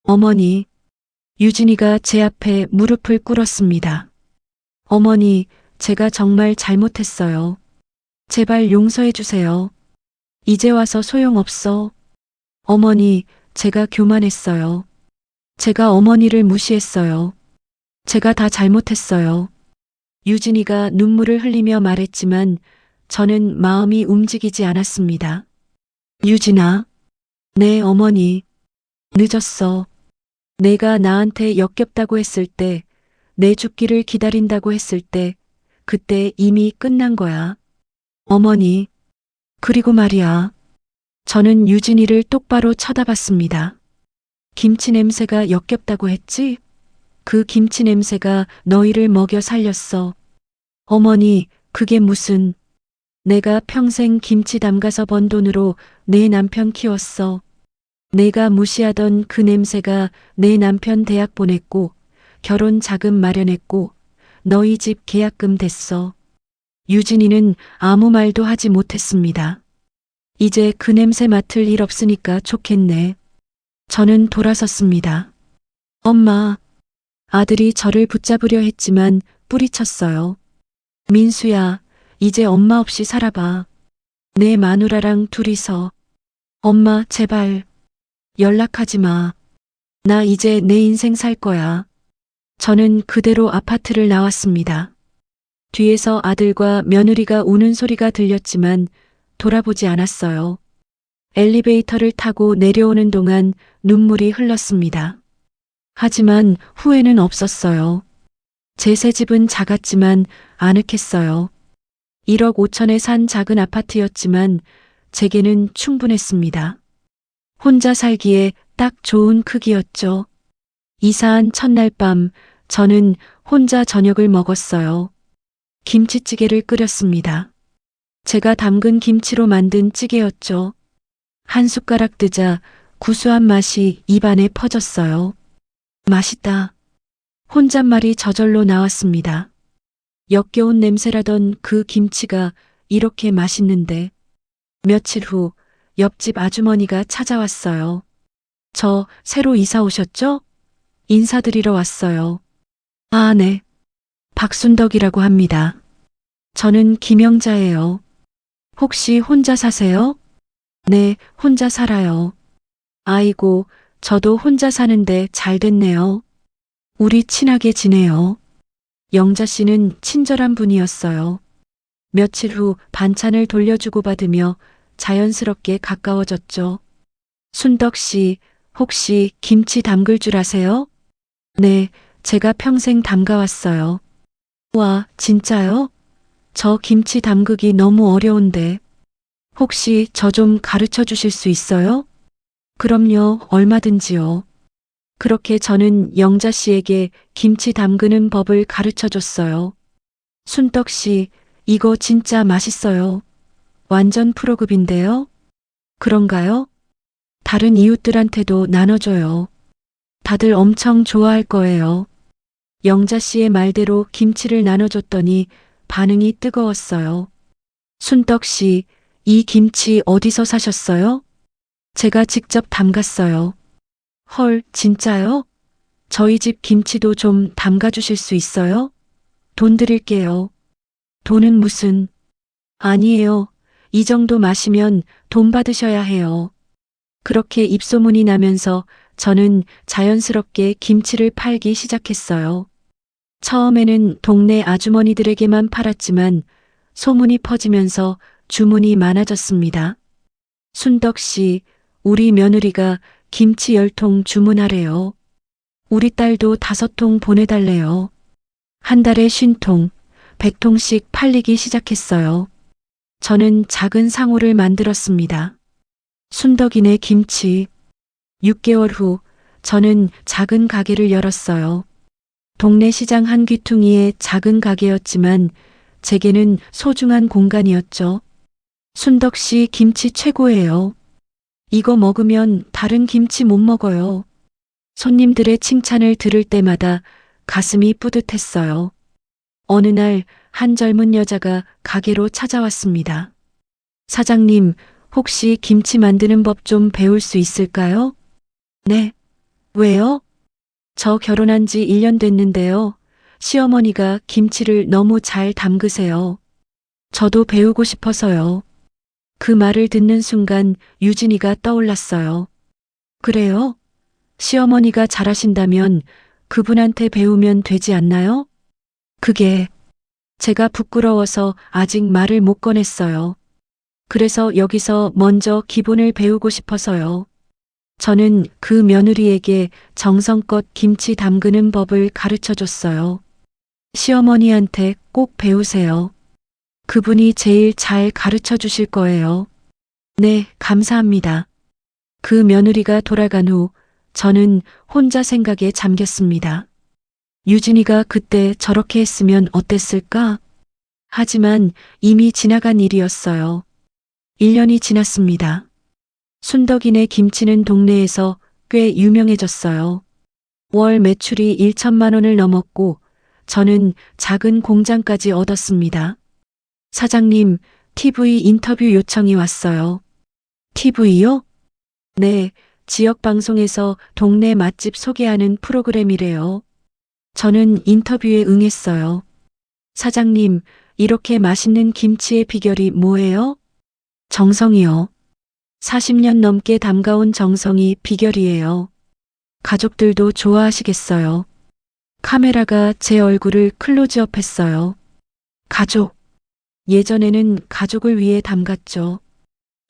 어머니, 유진이가 제 앞에 무릎을 꿇었습니다. 어머니, 제가 정말 잘못했어요. 제발 용서해 주세요. 이제 와서 소용없어. 어머니, 제가 교만했어요. 제가 어머니를 무시했어요. 제가 다 잘못했어요. 유진이가 눈물을 흘리며 말했지만 저는 마음이 움직이지 않았습니다. 유진아, 네 어머니, 늦었어. 내가 나한테 역겹다고 했을 때, 내 죽기를 기다린다고 했을 때, 그때 이미 끝난 거야. 어머니, 그리고 말이야. 저는 유진이를 똑바로 쳐다봤습니다. 김치 냄새가 역겹다고 했지? 그 김치 냄새가 너희를 먹여 살렸어. 어머니, 그게 무슨. 내가 평생 김치 담가서 번 돈으로 내 남편 키웠어. 내가 무시하던 그 냄새가 내 남편 대학 보냈고, 결혼 자금 마련했고, 너희 집 계약금 됐어. 유진이는 아무 말도 하지 못했습니다. 이제 그 냄새 맡을 일 없으니까 좋겠네. 저는 돌아섰습니다. 엄마, 아들이 저를 붙잡으려 했지만 뿌리쳤어요. 민수야, 이제 엄마 없이 살아봐. 내 마누라랑 둘이서. 엄마, 제발. 연락하지 마. 나 이제 내 인생 살 거야. 저는 그대로 아파트를 나왔습니다. 뒤에서 아들과 며느리가 우는 소리가 들렸지만 돌아보지 않았어요. 엘리베이터를 타고 내려오는 동안 눈물이 흘렀습니다. 하지만 후회는 없었어요. 제 새 집은 작았지만 아늑했어요. 1억 5천에 산 작은 아파트였지만 제게는 충분했습니다. 혼자 살기에 딱 좋은 크기였죠. 이사한 첫날 밤 저는 혼자 저녁을 먹었어요. 김치찌개를 끓였습니다. 제가 담근 김치로 만든 찌개였죠. 한 숟가락 뜨자 구수한 맛이 입안에 퍼졌어요. 맛있다. 혼잣말이 저절로 나왔습니다. 역겨운 냄새라던 그 김치가 이렇게 맛있는데. 며칠 후 옆집 아주머니가 찾아왔어요. 저 새로 이사 오셨죠? 인사드리러 왔어요. 아, 네. 박순덕이라고 합니다. 저는 김영자예요. 혹시 혼자 사세요? 네, 혼자 살아요. 아이고, 저도 혼자 사는데 잘 됐네요. 우리 친하게 지내요. 영자 씨는 친절한 분이었어요. 며칠 후 반찬을 돌려주고 받으며 자연스럽게 가까워졌죠. 순덕 씨, 혹시 김치 담글 줄 아세요? 네, 제가 평생 담가왔어요. 와, 진짜요? 저 김치 담그기 너무 어려운데. 혹시 저 좀 가르쳐 주실 수 있어요? 그럼요, 얼마든지요. 그렇게 저는 영자 씨에게 김치 담그는 법을 가르쳐 줬어요. 순떡 씨, 이거 진짜 맛있어요. 완전 프로급인데요? 그런가요? 다른 이웃들한테도 나눠줘요. 다들 엄청 좋아할 거예요. 영자 씨의 말대로 김치를 나눠줬더니 반응이 뜨거웠어요. 순떡 씨, 이 김치 어디서 사셨어요? 제가 직접 담갔어요. 헐, 진짜요? 저희 집 김치도 좀 담가 주실 수 있어요? 돈 드릴게요. 돈은 무슨? 아니에요. 이 정도 마시면 돈 받으셔야 해요. 그렇게 입소문이 나면서 저는 자연스럽게 김치를 팔기 시작했어요. 처음에는 동네 아주머니들에게만 팔았지만 소문이 퍼지면서 주문이 많아졌습니다. 순덕 씨, 우리 며느리가 김치 10통 주문하래요. 우리 딸도 5통 보내달래요. 한 달에 50통, 100통씩 팔리기 시작했어요. 저는 작은 상호를 만들었습니다. 순덕이네 김치. 6개월 후 저는 작은 가게를 열었어요. 동네 시장 한 귀퉁이의 작은 가게였지만 제게는 소중한 공간이었죠. 순덕 씨 김치 최고예요. 이거 먹으면 다른 김치 못 먹어요. 손님들의 칭찬을 들을 때마다 가슴이 뿌듯했어요. 어느 날 한 젊은 여자가 가게로 찾아왔습니다. 사장님, 혹시 김치 만드는 법 좀 배울 수 있을까요? 네. 왜요? 저 결혼한 지 1년 됐는데요. 시어머니가 김치를 너무 잘 담그세요. 저도 배우고 싶어서요. 그 말을 듣는 순간 유진이가 떠올랐어요. 그래요? 시어머니가 잘하신다면 그분한테 배우면 되지 않나요? 그게 제가 부끄러워서 아직 말을 못 꺼냈어요. 그래서 여기서 먼저 기본을 배우고 싶어서요. 저는 그 며느리에게 정성껏 김치 담그는 법을 가르쳐 줬어요. 시어머니한테 꼭 배우세요. 그분이 제일 잘 가르쳐 주실 거예요. 네, 감사합니다. 그 며느리가 돌아간 후 저는 혼자 생각에 잠겼습니다. 유진이가 그때 저렇게 했으면 어땠을까? 하지만 이미 지나간 일이었어요. 1년이 지났습니다. 순덕이네 김치는 동네에서 꽤 유명해졌어요. 월 매출이 1천만 원을 넘었고 저는 작은 공장까지 얻었습니다. 사장님, TV 인터뷰 요청이 왔어요. TV요? 네, 지역 방송에서 동네 맛집 소개하는 프로그램이래요. 저는 인터뷰에 응했어요. 사장님, 이렇게 맛있는 김치의 비결이 뭐예요? 정성이요. 40년 넘게 담가온 정성이 비결이에요. 가족들도 좋아하시겠어요. 카메라가 제 얼굴을 클로즈업 했어요. 가족. 예전에는 가족을 위해 담갔죠.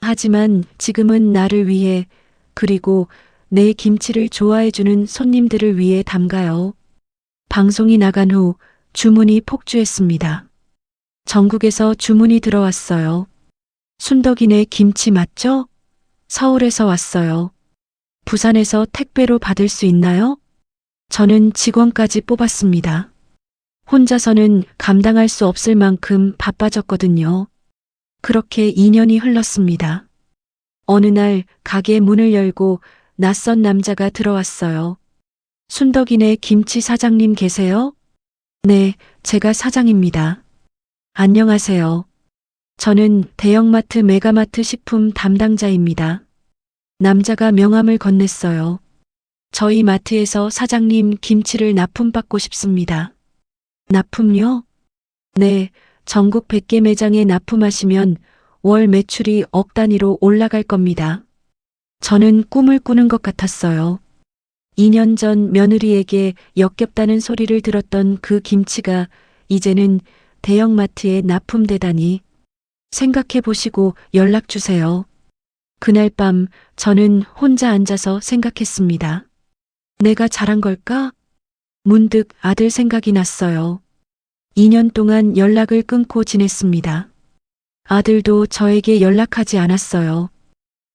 하지만 지금은 나를 위해, 그리고 내 김치를 좋아해주는 손님들을 위해 담가요. 방송이 나간 후 주문이 폭주했습니다. 전국에서 주문이 들어왔어요. 순덕이네 김치 맞죠? 서울에서 왔어요. 부산에서 택배로 받을 수 있나요? 저는 직원까지 뽑았습니다. 혼자서는 감당할 수 없을 만큼 바빠졌거든요. 그렇게 2년이 흘렀습니다. 어느 날 가게 문을 열고 낯선 남자가 들어왔어요. 순덕이네 김치 사장님 계세요? 네, 제가 사장입니다. 안녕하세요. 저는 대형마트 메가마트 식품 담당자입니다. 남자가 명함을 건넸어요. 저희 마트에서 사장님 김치를 납품받고 싶습니다. 납품요? 네, 전국 100개 매장에 납품하시면 월 매출이 억 단위로 올라갈 겁니다. 저는 꿈을 꾸는 것 같았어요. 2년 전 며느리에게 역겹다는 소리를 들었던 그 김치가 이제는 대형마트에 납품되다니. 생각해 보시고 연락 주세요. 그날 밤 저는 혼자 앉아서 생각했습니다. 내가 잘한 걸까? 문득 아들 생각이 났어요. 2년 동안 연락을 끊고 지냈습니다. 아들도 저에게 연락하지 않았어요.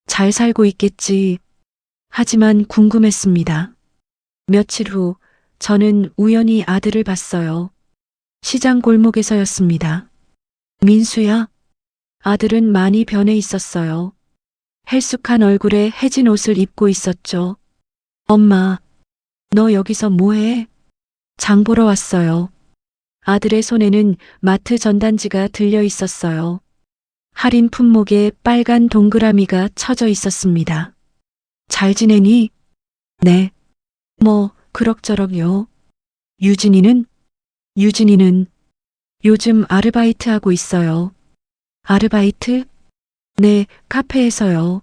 잘 살고 있겠지. 하지만 궁금했습니다. 며칠 후 저는 우연히 아들을 봤어요. 시장 골목에서였습니다. 민수야? 아들은 많이 변해 있었어요. 헬쑥한 얼굴에 해진 옷을 입고 있었죠. 엄마, 너 여기서 뭐해? 장 보러 왔어요. 아들의 손에는 마트 전단지가 들려 있었어요. 할인 품목에 빨간 동그라미가 쳐져 있었습니다. 잘 지내니? 네. 뭐, 그럭저럭요. 유진이는? 유진이는 요즘 아르바이트 하고 있어요. 아르바이트? 네, 카페에서요.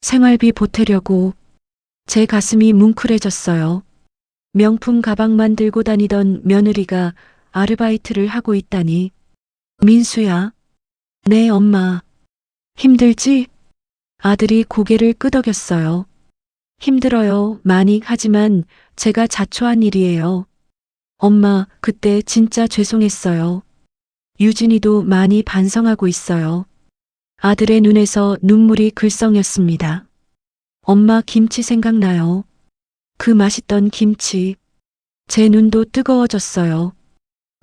생활비 보태려고. 제 가슴이 뭉클해졌어요. 명품 가방만 들고 다니던 며느리가 아르바이트를 하고 있다니. 민수야. 네, 엄마. 힘들지? 아들이 고개를 끄덕였어요. 힘들어요, 많이. 하지만 제가 자초한 일이에요. 엄마, 그때 진짜 죄송했어요. 유진이도 많이 반성하고 있어요. 아들의 눈에서 눈물이 글썽였습니다. 엄마 김치 생각나요. 그 맛있던 김치. 제 눈도 뜨거워졌어요.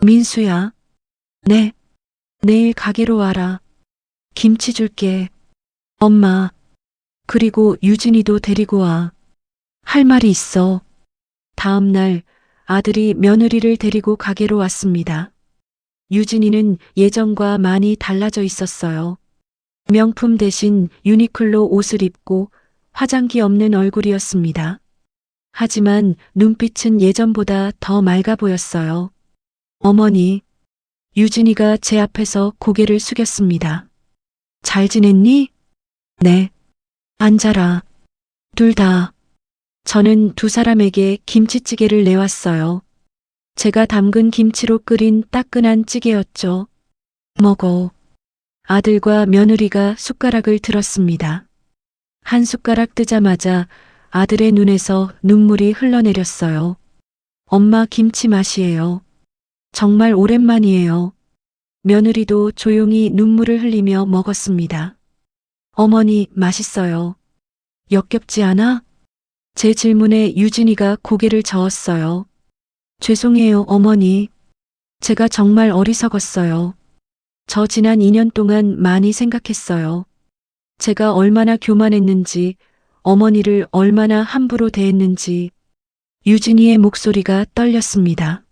민수야. 네. 내일 가게로 와라. 김치 줄게. 엄마. 그리고 유진이도 데리고 와. 할 말이 있어. 다음 날 아들이 며느리를 데리고 가게로 왔습니다. 유진이는 예전과 많이 달라져 있었어요. 명품 대신 유니클로 옷을 입고 화장기 없는 얼굴이었습니다. 하지만 눈빛은 예전보다 더 맑아 보였어요. 어머니, 유진이가 제 앞에서 고개를 숙였습니다. 잘 지냈니? 네. 앉아라. 둘 다. 저는 두 사람에게 김치찌개를 내왔어요. 제가 담근 김치로 끓인 따끈한 찌개였죠. 먹어. 아들과 며느리가 숟가락을 들었습니다. 한 숟가락 뜨자마자 아들의 눈에서 눈물이 흘러내렸어요. 엄마 김치 맛이에요. 정말 오랜만이에요. 며느리도 조용히 눈물을 흘리며 먹었습니다. 어머니, 맛있어요. 역겹지 않아? 제 질문에 유진이가 고개를 저었어요. 죄송해요, 어머니. 제가 정말 어리석었어요. 저 지난 2년 동안 많이 생각했어요. 제가 얼마나 교만했는지, 어머니를 얼마나 함부로 대했는지. 유진이의 목소리가 떨렸습니다.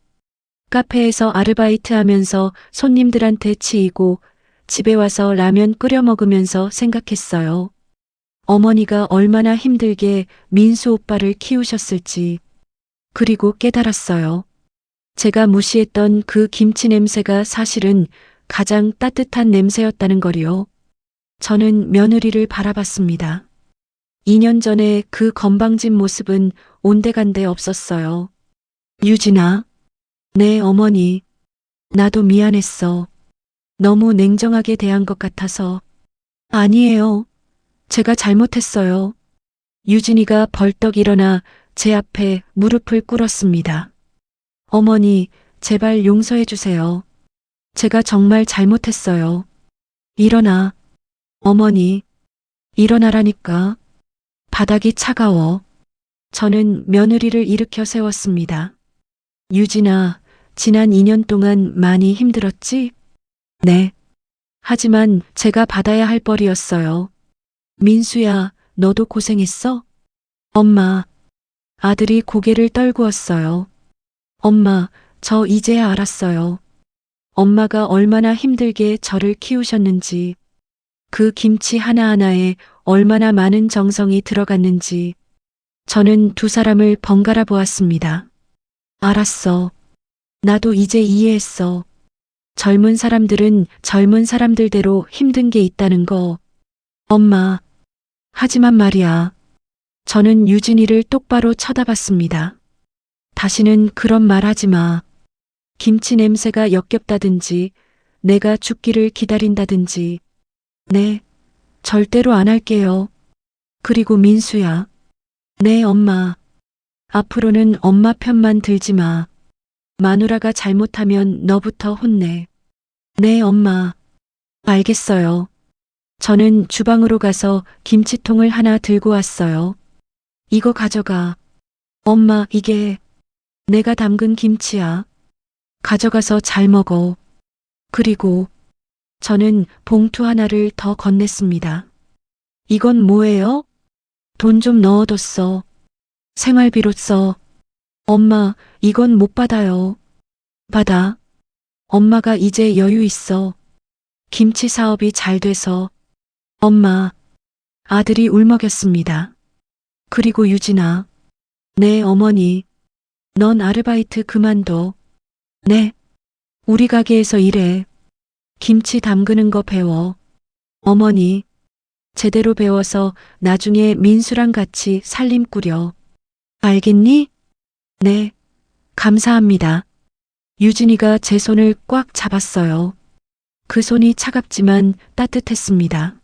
카페에서 아르바이트 하면서 손님들한테 치이고 집에 와서 라면 끓여 먹으면서 생각했어요. 어머니가 얼마나 힘들게 민수 오빠를 키우셨을지. 그리고 깨달았어요. 제가 무시했던 그 김치 냄새가 사실은 가장 따뜻한 냄새였다는 거리요. 저는 며느리를 바라봤습니다. 2년 전에 그 건방진 모습은 온데간데 없었어요. 유진아. 네, 어머니. 나도 미안했어. 너무 냉정하게 대한 것 같아서. 아니에요. 제가 잘못했어요. 유진이가 벌떡 일어나 제 앞에 무릎을 꿇었습니다. 어머니, 제발 용서해 주세요. 제가 정말 잘못했어요. 일어나. 어머니, 일어나라니까. 바닥이 차가워. 저는 며느리를 일으켜 세웠습니다. 유진아, 지난 2년 동안 많이 힘들었지? 네. 하지만 제가 받아야 할 벌이었어요. 민수야, 너도 고생했어? 엄마. 아들이 고개를 떨구었어요. 엄마, 저 이제야 알았어요. 엄마가 얼마나 힘들게 저를 키우셨는지, 그 김치 하나하나에 얼마나 많은 정성이 들어갔는지, 저는 두 사람을 번갈아 보았습니다. 알았어. 나도 이제 이해했어. 젊은 사람들은 젊은 사람들대로 힘든 게 있다는 거. 엄마. 하지만 말이야. 저는 유진이를 똑바로 쳐다봤습니다. 다시는 그런 말 하지 마. 김치 냄새가 역겹다든지, 내가 죽기를 기다린다든지. 네, 절대로 안 할게요. 그리고 민수야. 네, 엄마. 앞으로는 엄마 편만 들지 마. 마누라가 잘못하면 너부터 혼내. 네, 엄마. 알겠어요. 저는 주방으로 가서 김치통을 하나 들고 왔어요. 이거 가져가. 엄마, 이게 내가 담근 김치야. 가져가서 잘 먹어. 그리고 저는 봉투 하나를 더 건넸습니다. 이건 뭐예요? 돈 좀 넣어뒀어. 생활비로 써. 엄마, 이건 못 받아요. 받아. 엄마가 이제 여유 있어. 김치 사업이 잘 돼서. 엄마. 아들이 울먹였습니다. 그리고 유진아. 네, 어머니. 넌 아르바이트 그만둬. 네. 우리 가게에서 일해. 김치 담그는 거 배워. 어머니. 제대로 배워서 나중에 민수랑 같이 살림 꾸려. 알겠니? 네. 감사합니다. 유진이가 제 손을 꽉 잡았어요. 그 손이 차갑지만 따뜻했습니다.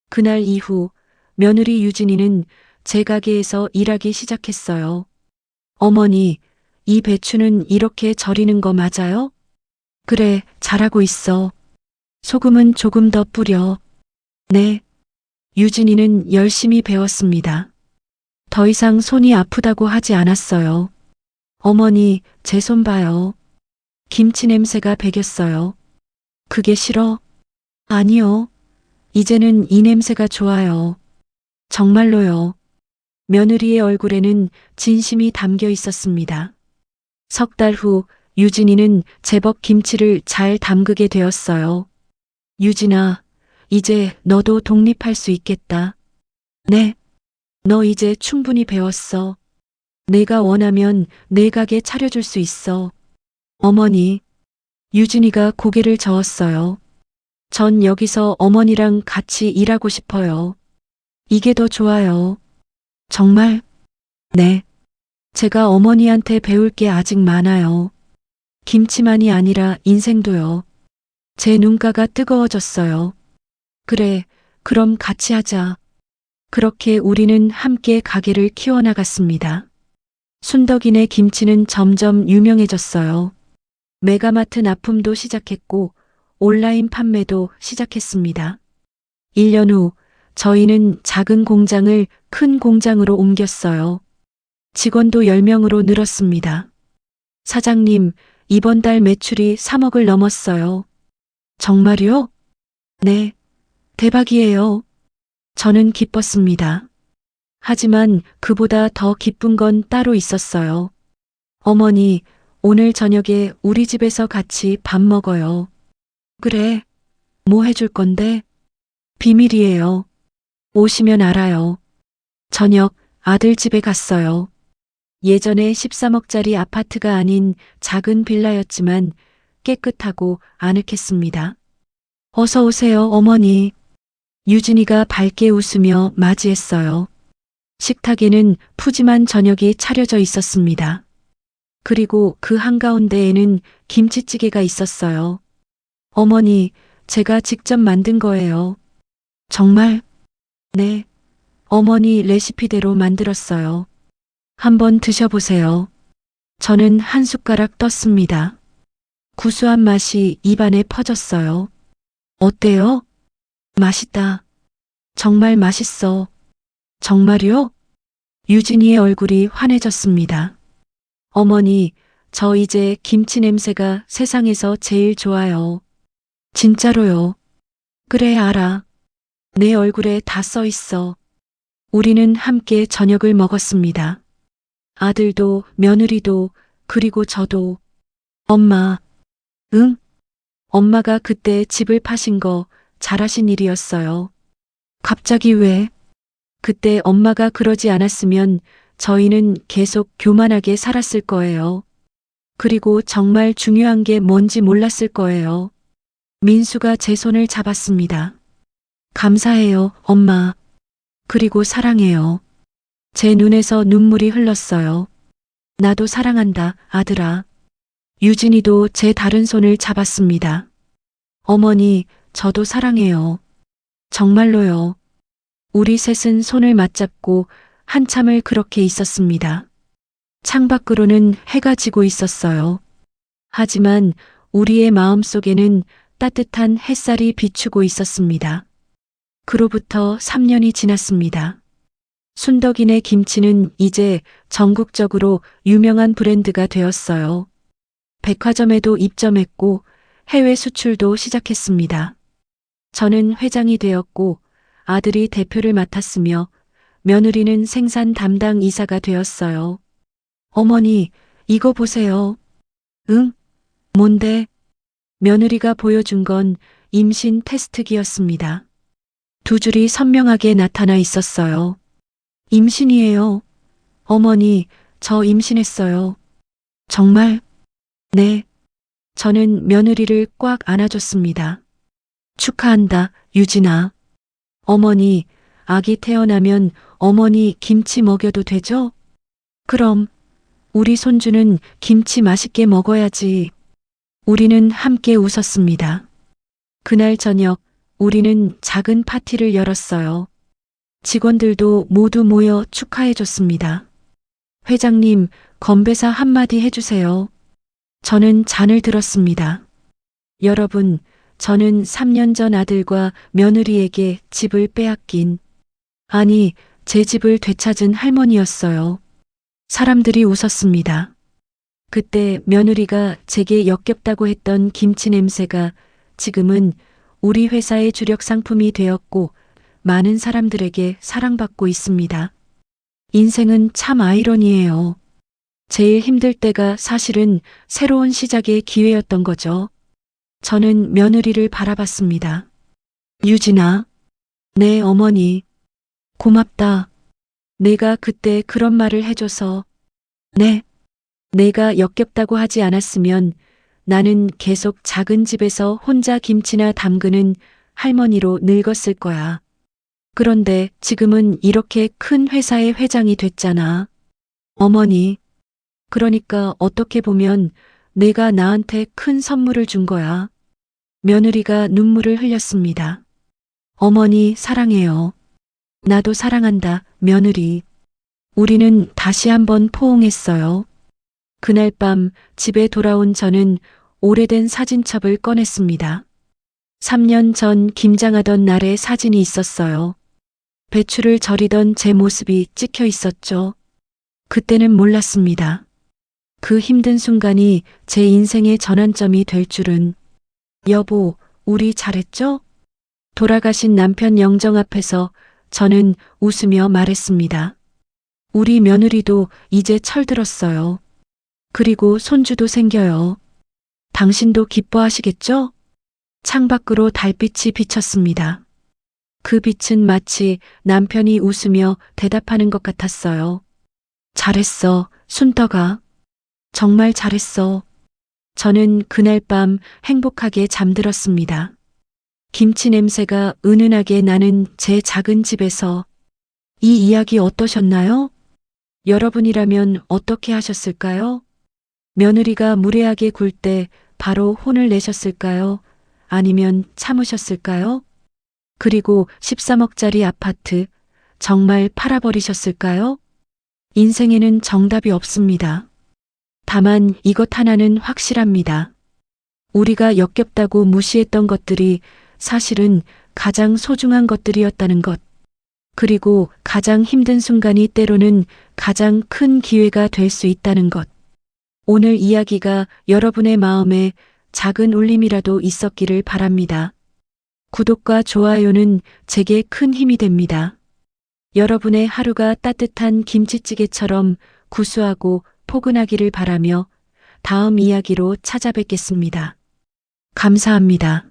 그날 이후 며느리 유진이는 제 가게에서 일하기 시작했어요. 어머니, 이 배추는 이렇게 절이는 거 맞아요? 그래, 잘하고 있어. 소금은 조금 더 뿌려. 네. 유진이는 열심히 배웠습니다. 더 이상 손이 아프다고 하지 않았어요. 어머니, 제 손 봐요. 김치 냄새가 배겼어요. 그게 싫어? 아니요. 이제는 이 냄새가 좋아요. 정말로요. 며느리의 얼굴에는 진심이 담겨 있었습니다. 석 달 후 유진이는 제법 김치를 잘 담그게 되었어요. 유진아, 이제 너도 독립할 수 있겠다. 네. 너 이제 충분히 배웠어. 내가 원하면 내 가게 차려줄 수 있어. 어머니. 유진이가 고개를 저었어요. 전 여기서 어머니랑 같이 일하고 싶어요. 이게 더 좋아요. 정말? 네. 제가 어머니한테 배울 게 아직 많아요. 김치만이 아니라 인생도요. 제 눈가가 뜨거워졌어요. 그래, 그럼 같이 하자. 그렇게 우리는 함께 가게를 키워나갔습니다. 순덕이네 김치는 점점 유명해졌어요. 메가마트 납품도 시작했고 온라인 판매도 시작했습니다. 1년 후 저희는 작은 공장을 큰 공장으로 옮겼어요. 직원도 10명으로 늘었습니다. 사장님, 이번 달 매출이 3억을 넘었어요. 정말요? 네. 대박이에요. 저는 기뻤습니다. 하지만 그보다 더 기쁜 건 따로 있었어요. 어머니, 오늘 저녁에 우리 집에서 같이 밥 먹어요. 그래. 뭐 해줄 건데? 비밀이에요. 오시면 알아요. 저녁 아들 집에 갔어요. 예전에 13억짜리 아파트가 아닌 작은 빌라였지만 깨끗하고 아늑했습니다. 어서 오세요, 어머니. 유진이가 밝게 웃으며 맞이했어요. 식탁에는 푸짐한 저녁이 차려져 있었습니다. 그리고 그 한가운데에는 김치찌개가 있었어요. 어머니, 제가 직접 만든 거예요. 정말? 네. 어머니 레시피대로 만들었어요. 한번 드셔보세요. 저는 한 숟가락 떴습니다. 구수한 맛이 입안에 퍼졌어요. 어때요? 맛있다. 정말 맛있어. 정말요? 유진이의 얼굴이 환해졌습니다. 어머니, 저 이제 김치 냄새가 세상에서 제일 좋아요. 진짜로요. 그래, 알아. 내 얼굴에 다 써 있어. 우리는 함께 저녁을 먹었습니다. 아들도, 며느리도, 그리고 저도. 엄마, 응? 엄마가 그때 집을 파신 거 잘하신 일이었어요. 갑자기 왜? 그때 엄마가 그러지 않았으면 저희는 계속 교만하게 살았을 거예요. 그리고 정말 중요한 게 뭔지 몰랐을 거예요. 민수가 제 손을 잡았습니다. 감사해요, 엄마. 그리고 사랑해요. 제 눈에서 눈물이 흘렀어요. 나도 사랑한다, 아들아. 유진이도 제 다른 손을 잡았습니다. 어머니, 저도 사랑해요. 정말로요. 우리 셋은 손을 맞잡고 한참을 그렇게 있었습니다. 창밖으로는 해가 지고 있었어요. 하지만 우리의 마음속에는 따뜻한 햇살이 비추고 있었습니다. 그로부터 3년이 지났습니다. 순덕이네 김치는 이제 전국적으로 유명한 브랜드가 되었어요. 백화점에도 입점했고 해외 수출도 시작했습니다. 저는 회장이 되었고 아들이 대표를 맡았으며 며느리는 생산 담당 이사가 되었어요. 어머니, 이거 보세요. 응? 뭔데? 며느리가 보여준 건 임신 테스트기였습니다. 두 줄이 선명하게 나타나 있었어요. 임신이에요. 어머니, 저 임신했어요. 정말? 네. 저는 며느리를 꽉 안아줬습니다. 축하한다, 유진아. 어머니, 아기 태어나면 어머니 김치 먹여도 되죠? 그럼, 우리 손주는 김치 맛있게 먹어야지. 우리는 함께 웃었습니다. 그날 저녁, 우리는 작은 파티를 열었어요. 직원들도 모두 모여 축하해줬습니다. 회장님, 건배사 한마디 해주세요. 저는 잔을 들었습니다. 여러분, 저는 3년 전 아들과 며느리에게 집을 빼앗긴, 아니, 제 집을 되찾은 할머니였어요. 사람들이 웃었습니다. 그때 며느리가 제게 역겹다고 했던 김치 냄새가 지금은 우리 회사의 주력 상품이 되었고 많은 사람들에게 사랑받고 있습니다. 인생은 참 아이러니해요. 제일 힘들 때가 사실은 새로운 시작의 기회였던 거죠. 저는 며느리를 바라봤습니다. 유진아, 네 어머니, 고맙다. 내가 그때 그런 말을 해줘서. 네, 내가 역겹다고 하지 않았으면 나는 계속 작은 집에서 혼자 김치나 담그는 할머니로 늙었을 거야. 그런데 지금은 이렇게 큰 회사의 회장이 됐잖아. 어머니, 그러니까 어떻게 보면 내가 나한테 큰 선물을 준 거야. 며느리가 눈물을 흘렸습니다. 어머니 사랑해요. 나도 사랑한다, 며느리. 우리는 다시 한번 포옹했어요. 그날 밤 집에 돌아온 저는 오래된 사진첩을 꺼냈습니다. 3년 전 김장하던 날의 사진이 있었어요. 배추를 절이던 제 모습이 찍혀 있었죠. 그때는 몰랐습니다. 그 힘든 순간이 제 인생의 전환점이 될 줄은. 여보, 우리 잘했죠? 돌아가신 남편 영정 앞에서 저는 웃으며 말했습니다. 우리 며느리도 이제 철들었어요. 그리고 손주도 생겨요. 당신도 기뻐하시겠죠? 창밖으로 달빛이 비쳤습니다. 그 빛은 마치 남편이 웃으며 대답하는 것 같았어요. 잘했어, 순떡아. 정말 잘했어. 저는 그날 밤 행복하게 잠들었습니다. 김치 냄새가 은은하게 나는 제 작은 집에서. 이 이야기 어떠셨나요? 여러분이라면 어떻게 하셨을까요? 며느리가 무례하게 굴 때 바로 혼을 내셨을까요? 아니면 참으셨을까요? 그리고 13억짜리 아파트 정말 팔아버리셨을까요? 인생에는 정답이 없습니다. 다만 이것 하나는 확실합니다. 우리가 역겹다고 무시했던 것들이 사실은 가장 소중한 것들이었다는 것. 그리고 가장 힘든 순간이 때로는 가장 큰 기회가 될 수 있다는 것. 오늘 이야기가 여러분의 마음에 작은 울림이라도 있었기를 바랍니다. 구독과 좋아요는 제게 큰 힘이 됩니다. 여러분의 하루가 따뜻한 김치찌개처럼 구수하고 포근하기를 바라며 다음 이야기로 찾아뵙겠습니다. 감사합니다.